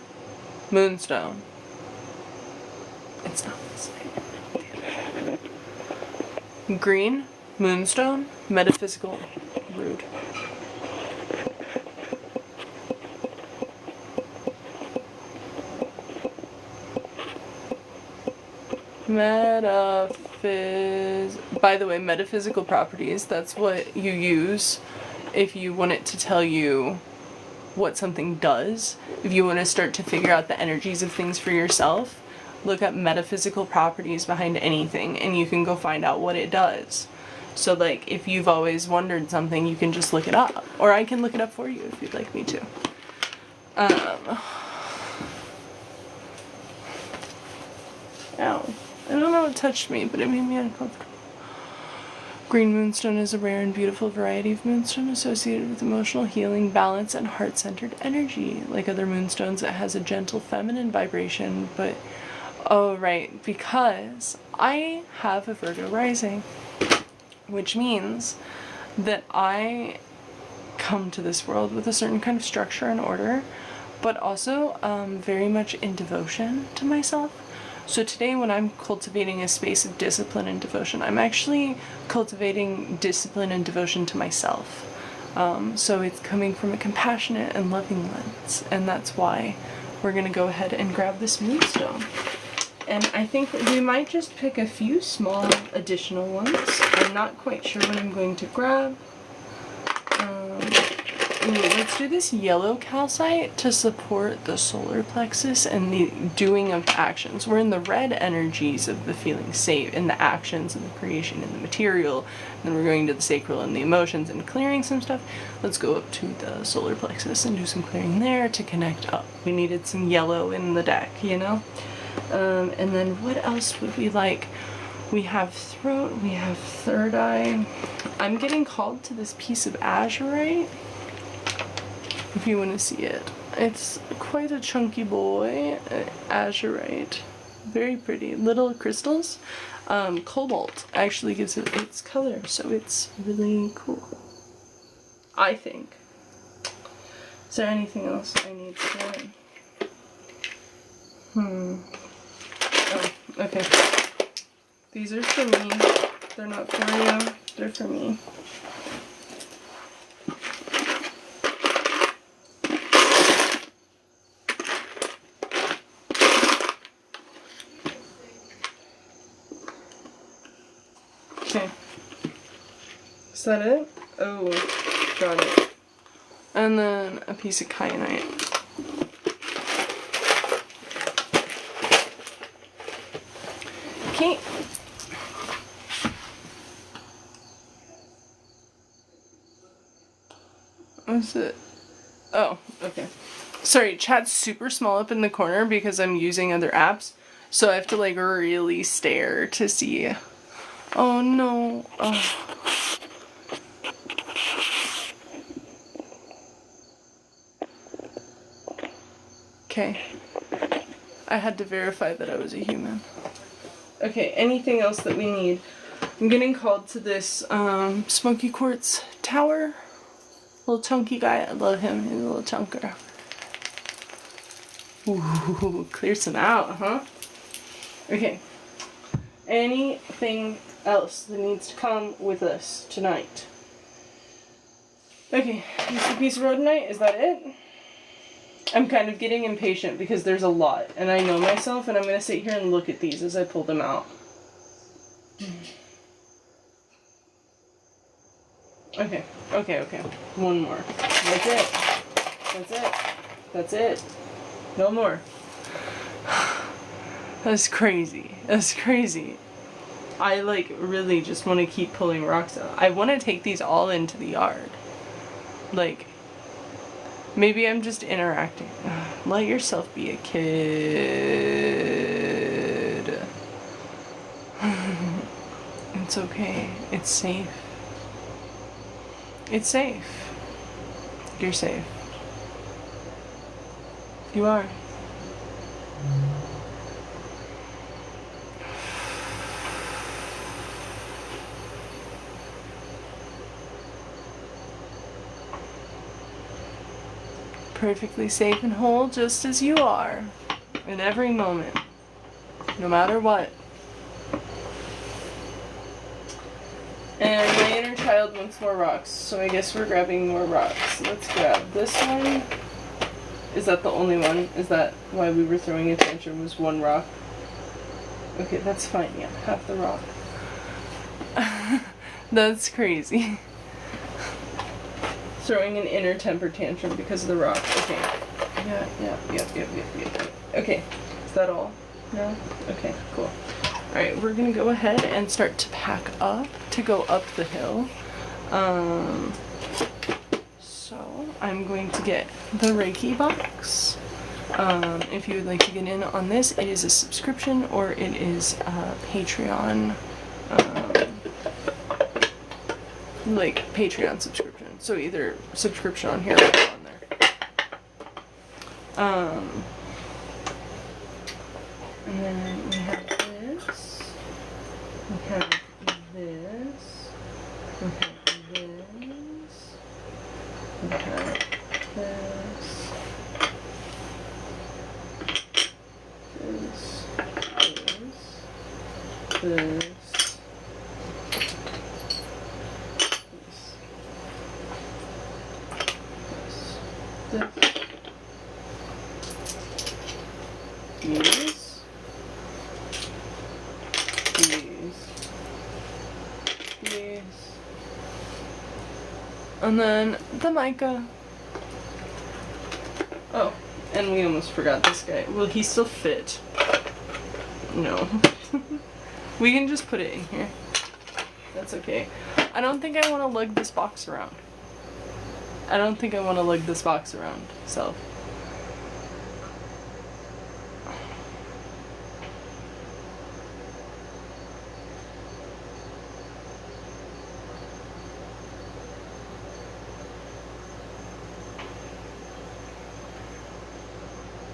moonstone. It's not the same. Green moonstone metaphysical rude. By the way, metaphysical properties, that's what you use if you want it to tell you what something does. If you want to start to figure out the energies of things for yourself, look up metaphysical properties behind anything, and you can go find out what it does. So, like, if you've always wondered something, you can just look it up. Or I can look it up for you if you'd like me to. Ow. I don't know what touched me, but it made me uncomfortable. Green moonstone is a rare and beautiful variety of moonstone associated with emotional healing, balance, and heart-centered energy. Like other moonstones, it has a gentle feminine vibration, but... Oh, right, because I have a Virgo rising, which means that I come to this world with a certain kind of structure and order, but also very much in devotion to myself. So today, when I'm cultivating a space of discipline and devotion, I'm actually cultivating discipline and devotion to myself. So it's coming from a compassionate and loving lens, and that's why we're going to go ahead and grab this moonstone. And I think that we might just pick a few small additional ones. I'm not quite sure what I'm going to grab. Let's do this yellow calcite to support the solar plexus and the doing of actions. We're in the red energies of the feeling safe, in the actions and the creation and the material. And then we're going to the sacral and the emotions and clearing some stuff. Let's go up to the solar plexus and do some clearing there to connect up. We needed some yellow in the deck, you know? And then what else would we like? We have throat, we have third eye. I'm getting called to this piece of azurite, if you want to see it. It's quite a chunky boy, azurite. Very pretty. Little crystals. Cobalt actually gives it its color, so it's really cool, I think. Is there anything else I need to learn? Oh, okay. These are for me. They're not for you. They're for me. Okay. Is that it? Oh, got it. And then a piece of kyanite. Okay. What's it? Oh, okay. Sorry, chat's super small up in the corner because I'm using other apps, so I have to like really stare to see. Oh no. Oh. Okay. I had to verify that I was a human. Okay, anything else that we need? I'm getting called to this smoky quartz tower. Little chunky guy. I love him. He's a little chunker. Ooh, clear some out, huh? Okay. Anything else that needs to come with us tonight? Okay, just a piece of rhodonite. Is that it? I'm kind of getting impatient because there's a lot, and I know myself, and I'm going to sit here and look at these as I pull them out. Okay. One more. That's it. That's it. That's it. No more. That's crazy. That's crazy. I like really just want to keep pulling rocks out. I want to take these all into the yard. Like, maybe I'm just interacting. Let yourself be a kid. It's okay. It's safe. It's safe. You're safe. You are. Perfectly safe and whole just as you are. In every moment. No matter what. And my inner child wants more rocks, so I guess we're grabbing more rocks. Let's grab this one. Is that the only one? Is that why we were throwing a tantrum, was one rock? Okay, that's fine, yeah. Half the rock. That's crazy. Throwing an inner temper tantrum because of the rock. Okay. Yeah. Okay. Is that all? No? Okay, cool. Alright, we're gonna go ahead and start to pack up to go up the hill. So I'm going to get the Reiki box. If you would like to get in on this, it is a subscription or it is a Patreon, like Patreon subscription. So either subscription on here or on there. And then we have this. We have this. We have this. We have this. This. And then the mica. Oh, and we almost forgot this guy. Will he still fit? No. We can just put it in here. That's okay. I don't think I want to lug this box around. So.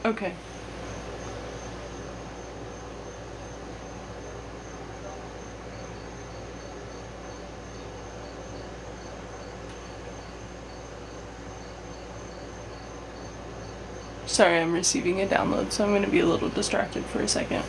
Okay. Sorry, I'm receiving a download, so I'm going to be a little distracted for a second.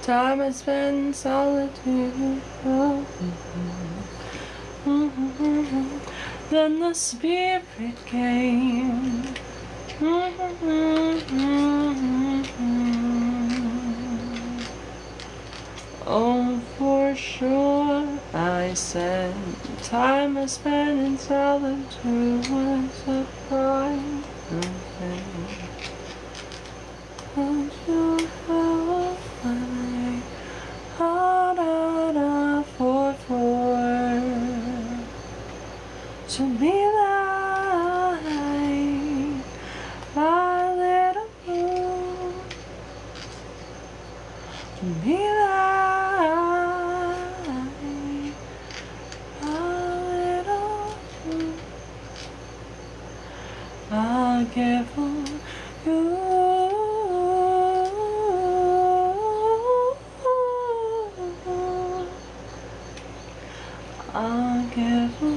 Time I spent in solitude. Then the spirit came. Oh, for sure, I said. Time I spent in solitude was a prime thing. Don't you have my heart out of 4/4 to be like my little moon, to be like my little moon. I'll give you. I'll give you.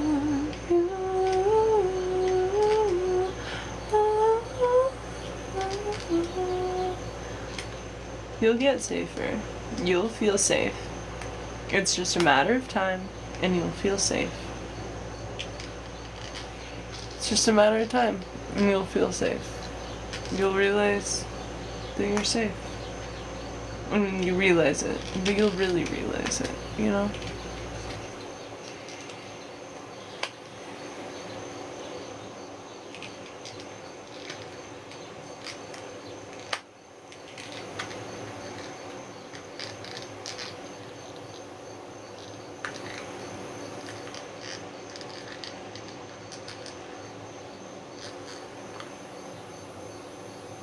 You'll get safer. You'll feel safe. It's just a matter of time, and you'll feel safe. It's just a matter of time, and you'll feel safe. You'll realize that you're safe. I mean, you realize it, but you'll really realize it, you know?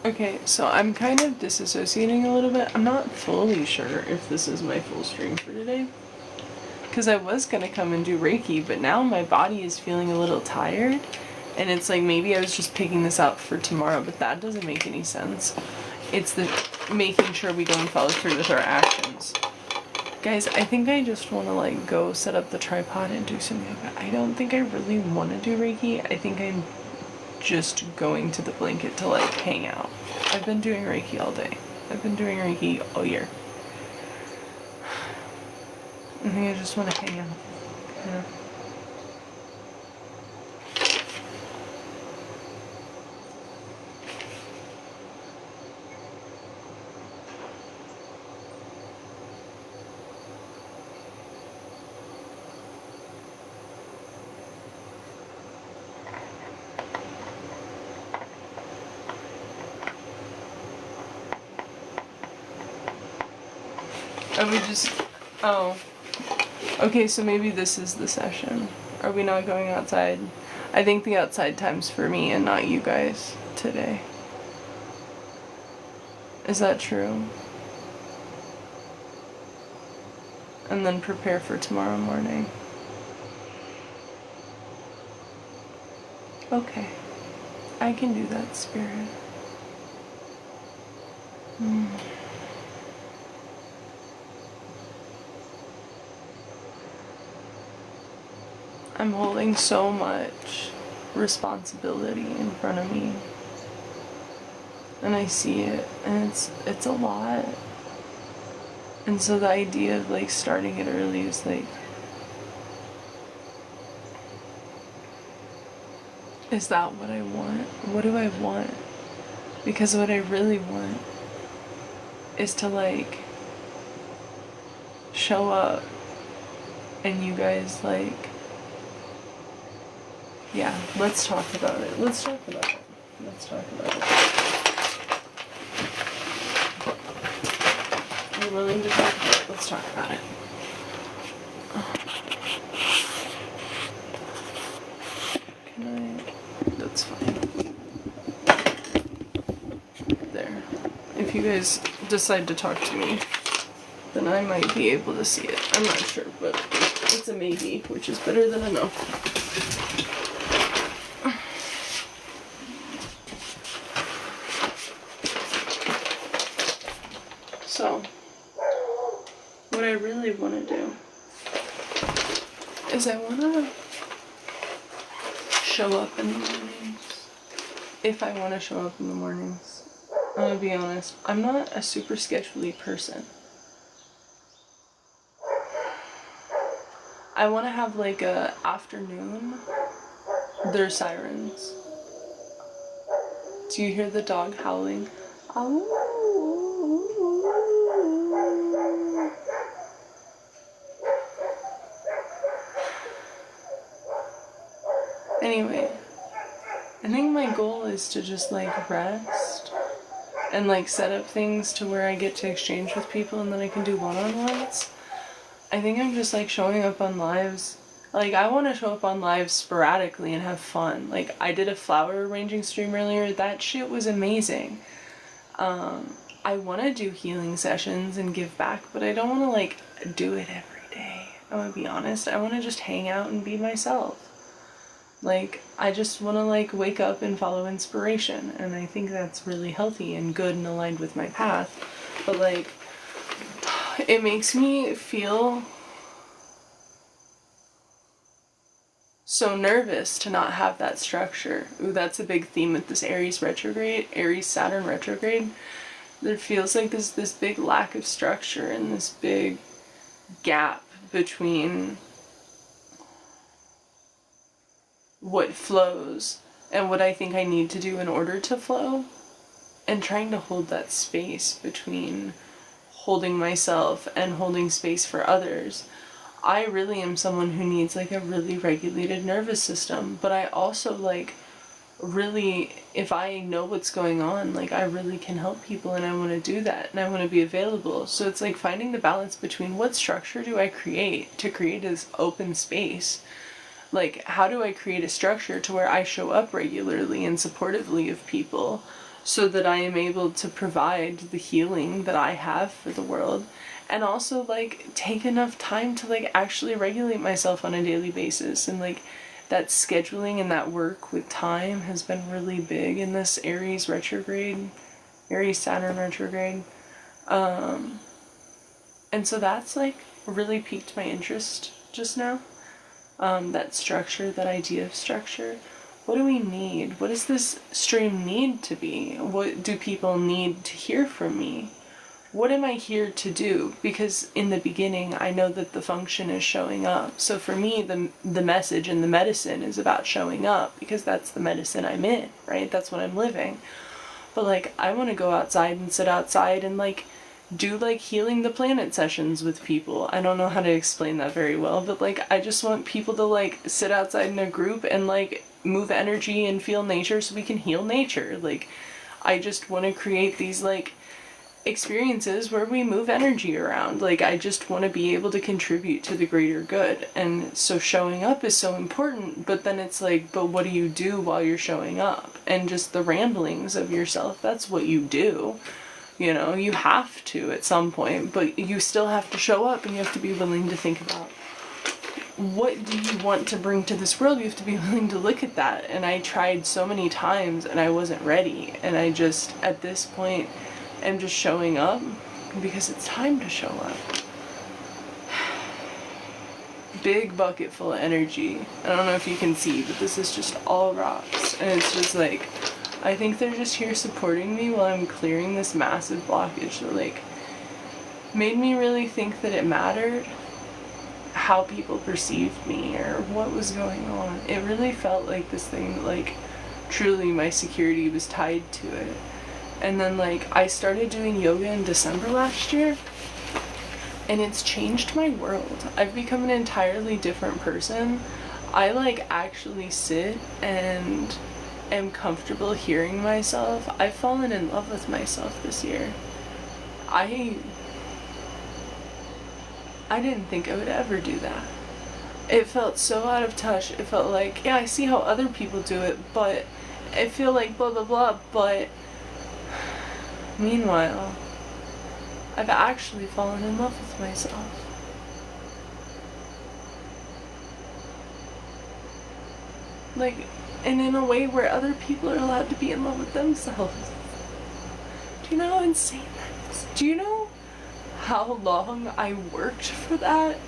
Okay, so I'm kind of disassociating a little bit. I'm not fully sure if this is my full stream for today. Because I was going to come and do Reiki, but now my body is feeling a little tired. And it's like maybe I was just picking this up for tomorrow, but that doesn't make any sense. It's the making sure we go and follow through with our actions. Guys, I think I just want to like go set up the tripod and do some yoga. I don't think I really want to do Reiki. I think I'm just going to the blanket to like hang out. I've been doing Reiki all day. I've been doing Reiki all year. I think I just want to hang out. Yeah. Are we just... Oh. Okay, so maybe this is the session. Are we not going outside? I think the outside time's for me and not you guys today. Is that true? And then prepare for tomorrow morning. Okay. I can do that, Spirit. I'm holding so much responsibility in front of me. And I see it, and it's a lot. And so the idea of like starting it early is like, is that what I want? What do I want? Because what I really want is to like show up and you guys like, yeah, let's talk about it. Let's talk about it. Let's talk about it. You're willing to talk about it? Let's talk about it. Can I? That's fine. There. If you guys decide to talk to me, then I might be able to see it. I'm not sure, but it's a maybe, which is better than a no. So, what I really want to do is I want to show up in the mornings. If I want to show up in the mornings. I'm going to be honest, I'm not a super schedule-y person. I want to have like a afternoon. There's sirens. Do you hear the dog howling? Anyway, I think my goal is to just like rest and like set up things to where I get to exchange with people and then I can do one-on-ones. I think I'm just like showing up on lives. Like I want to show up on lives sporadically and have fun. Like I did a flower arranging stream earlier. That shit was amazing. I want to do healing sessions and give back, but I don't want to like do it every day. I want to be honest. I want to just hang out and be myself. Like, I just want to, like, wake up and follow inspiration, and I think that's really healthy and good and aligned with my path, but, like, it makes me feel so nervous to not have that structure. Ooh, that's a big theme with this Aries Saturn retrograde. There feels like there's this big lack of structure and this big gap between what flows and what I think I need to do in order to flow, and trying to hold that space between holding myself and holding space for others. I really am someone who needs like a really regulated nervous system, but I also like really, if I know what's going on, like I really can help people and I want to do that and I want to be available. So it's like finding the balance between what structure do I create to create this open space. Like, how do I create a structure to where I show up regularly and supportively of people so that I am able to provide the healing that I have for the world, and also, like, take enough time to, like, actually regulate myself on a daily basis. And, like, that scheduling and that work with time has been really big in this Aries Saturn retrograde. And so that's, like, really piqued my interest just now. That structure, that idea of structure. What do we need? What does this stream need to be? What do people need to hear from me? what am I here to do? Because in the beginning, I know that the function is showing up. So for me, the message and the medicine is about showing up, because that's the medicine I'm in, right? That's what I'm living. But like, I want to go outside and sit outside and like do like healing the planet sessions with people. I don't know how to explain that very well, but like, I just want people to like sit outside in a group and like move energy and feel nature so we can heal nature. Like, I just want to create these like experiences where we move energy around. Like, I just want to be able to contribute to the greater good. And so showing up is so important, but then it's like, but what do you do while you're showing up? And just the ramblings of yourself, that's what you do. You know, you have to at some point, but you still have to show up, and you have to be willing to think about, what do you want to bring to this world? You have to be willing to look at that. And I tried so many times and I wasn't ready. And I just, at this point, am just showing up because it's time to show up. Big bucket full of energy. I don't know if you can see, but this is just all rocks. And it's just like, I think they're just here supporting me while I'm clearing this massive blockage that like made me really think that it mattered how people perceived me or what was going on. It really felt like this thing that like truly my security was tied to it. And then like I started doing yoga in December last year, and it's changed my world. I've become an entirely different person. I like actually sit and am comfortable hearing myself. I've fallen in love with myself this year. I didn't think I would ever do that. It felt so out of touch. It felt like, yeah, I see how other people do it, but I feel like blah blah blah, but meanwhile, I've actually fallen in love with myself. Like, and in a way where other people are allowed to be in love with themselves. Do you know how insane that is? Do you know how long I worked for that?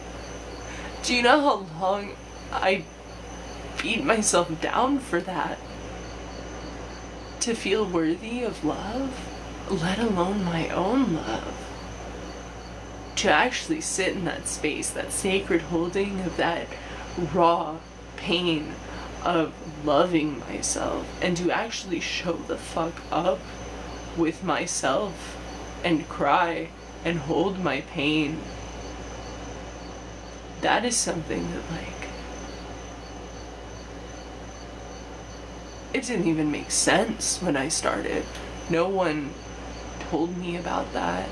Do you know how long I beat myself down for that? To feel worthy of love? Let alone my own love. To actually sit in that space, that sacred holding of that raw pain of loving myself, and to actually show the fuck up with myself and cry and hold my pain. That is something that like, it didn't even make sense when I started. No one told me about that.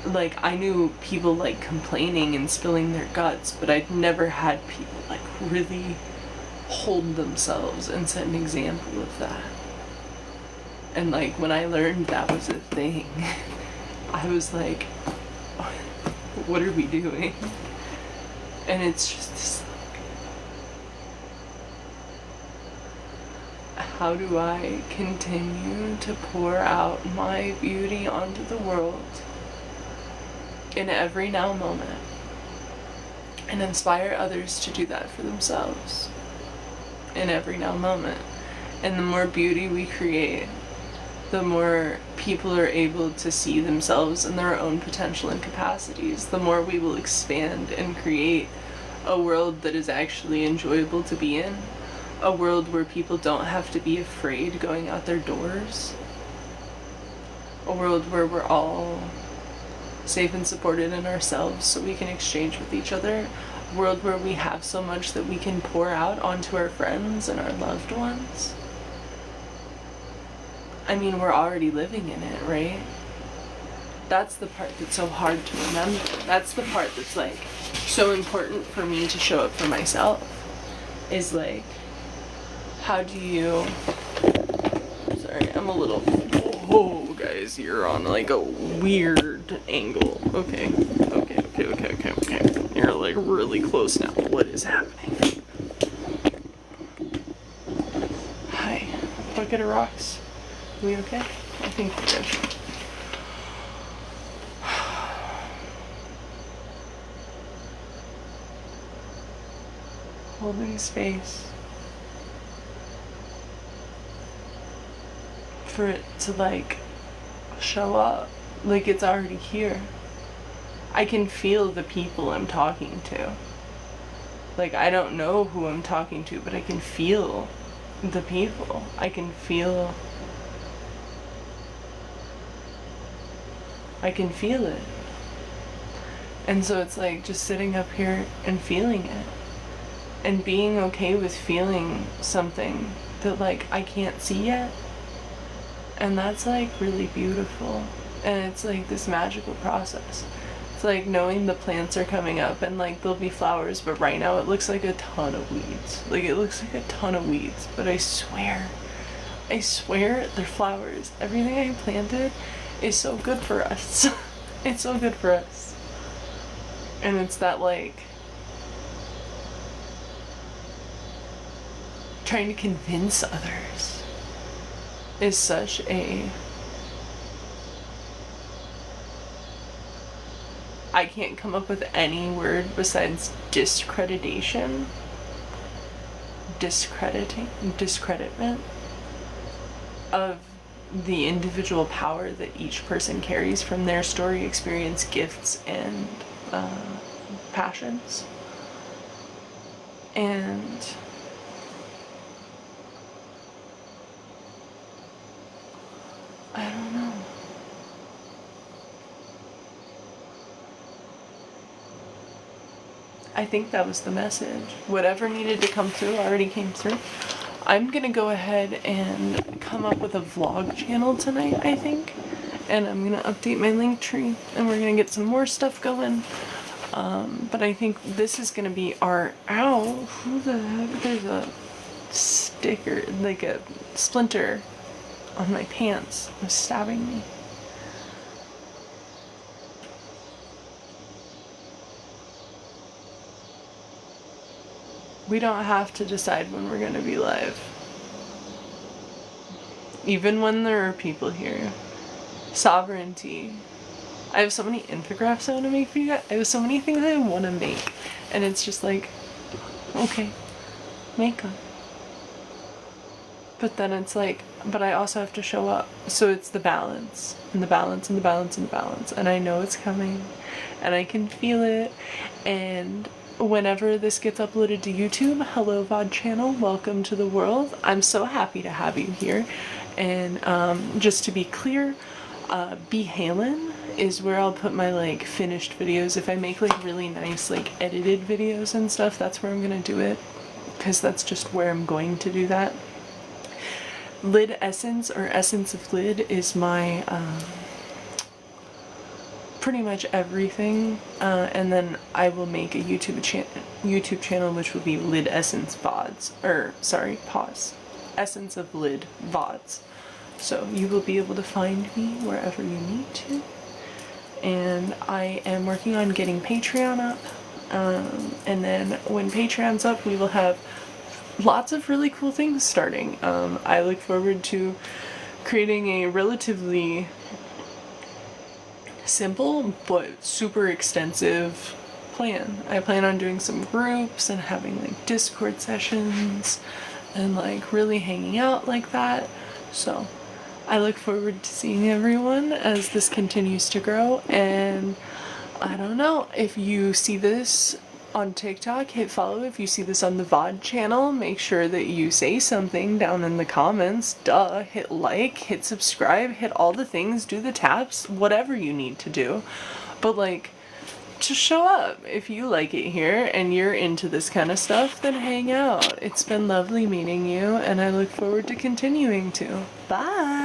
Like, I knew people like complaining and spilling their guts, but I'd never had people like really hold themselves and set an example of that. And like, when I learned that was a thing, I was like, what are we doing? And it's just this, like, how do I continue to pour out my beauty onto the world in every now moment and inspire others to do that for themselves in every now moment? And the more beauty we create, the more people are able to see themselves and their own potential and capacities, the more we will expand and create a world that is actually enjoyable to be in, a world where people don't have to be afraid going out their doors, a world where we're all safe and supported in ourselves so we can exchange with each other, a world where we have so much that we can pour out onto our friends and our loved ones. I mean, we're already living in it, right? That's the part that's so hard to remember. That's the part that's like so important for me to show up for myself, is like, how do you, sorry, I'm a little, oh guys, you're on like a weird angle. Okay. You're like really close now. What is happening? Hi, bucket of rocks. Are we okay? I think we're good. Holding space for it to like show up Like, it's already here. I can feel the people I'm talking to. Like, I don't know who I'm talking to, but I can feel the people. I can feel it. And so it's like just sitting up here and feeling it. And being okay with feeling something that, like, I can't see yet. And that's, like, really beautiful. And it's, like, this magical process. It's, like, knowing the plants are coming up and, like, there'll be flowers, but right now it looks like a ton of weeds. Like, it looks like a ton of weeds. But I swear they're flowers. Everything I planted is so good for us. It's so good for us. And it's that, like, trying to convince others is such a... I can't come up with any word besides discreditment of the individual power that each person carries from their story, experience, gifts, and passions. And I don't know. I think that was the message. Whatever needed to come through already came through. I'm gonna go ahead and come up with a vlog channel tonight, I think. And I'm gonna update my link tree and we're gonna get some more stuff going. But I think this is gonna be our... Ow! Who the heck? There's a sticker, like a splinter on my pants. It was stabbing me. We don't have to decide when we're gonna be live. Even when there are people here. Sovereignty. I have so many infographics I want to make for you guys. I have so many things I want to make. And it's just like, okay, make them. But then it's like, but I also have to show up. So it's the balance. And the balance and the balance and the balance. And I know it's coming. And I can feel it. And whenever this gets uploaded to YouTube, hello VOD channel, welcome to the world. I'm so happy to have you here. And just to be clear, Behalen is where I'll put my, like, finished videos. If I make, like, really nice, like, edited videos and stuff, that's where I'm gonna do it, because that's just where I'm going to do that. Lid Essence, or Essence of Lid, is my pretty much everything, and then I will make a YouTube channel which will be Lid Essence VODs, or sorry, pause, Essence of Lid VODs. So you will be able to find me wherever you need to. And I am working on getting Patreon up, and then when Patreon's up, we will have lots of really cool things starting. I look forward to creating a relatively simple but super extensive plan. I plan on doing some groups and having, like, Discord sessions and, like, really hanging out like that. So I look forward to seeing everyone as this continues to grow. And I don't know, if you see this on TikTok, hit follow. If you see this on the VOD channel, make sure that you say something down in the comments. Duh. Hit like, hit subscribe, hit all the things, do the taps, whatever you need to do. But, like, just show up. If you like it here and you're into this kind of stuff, then hang out. It's been lovely meeting you, and I look forward to continuing to. Bye!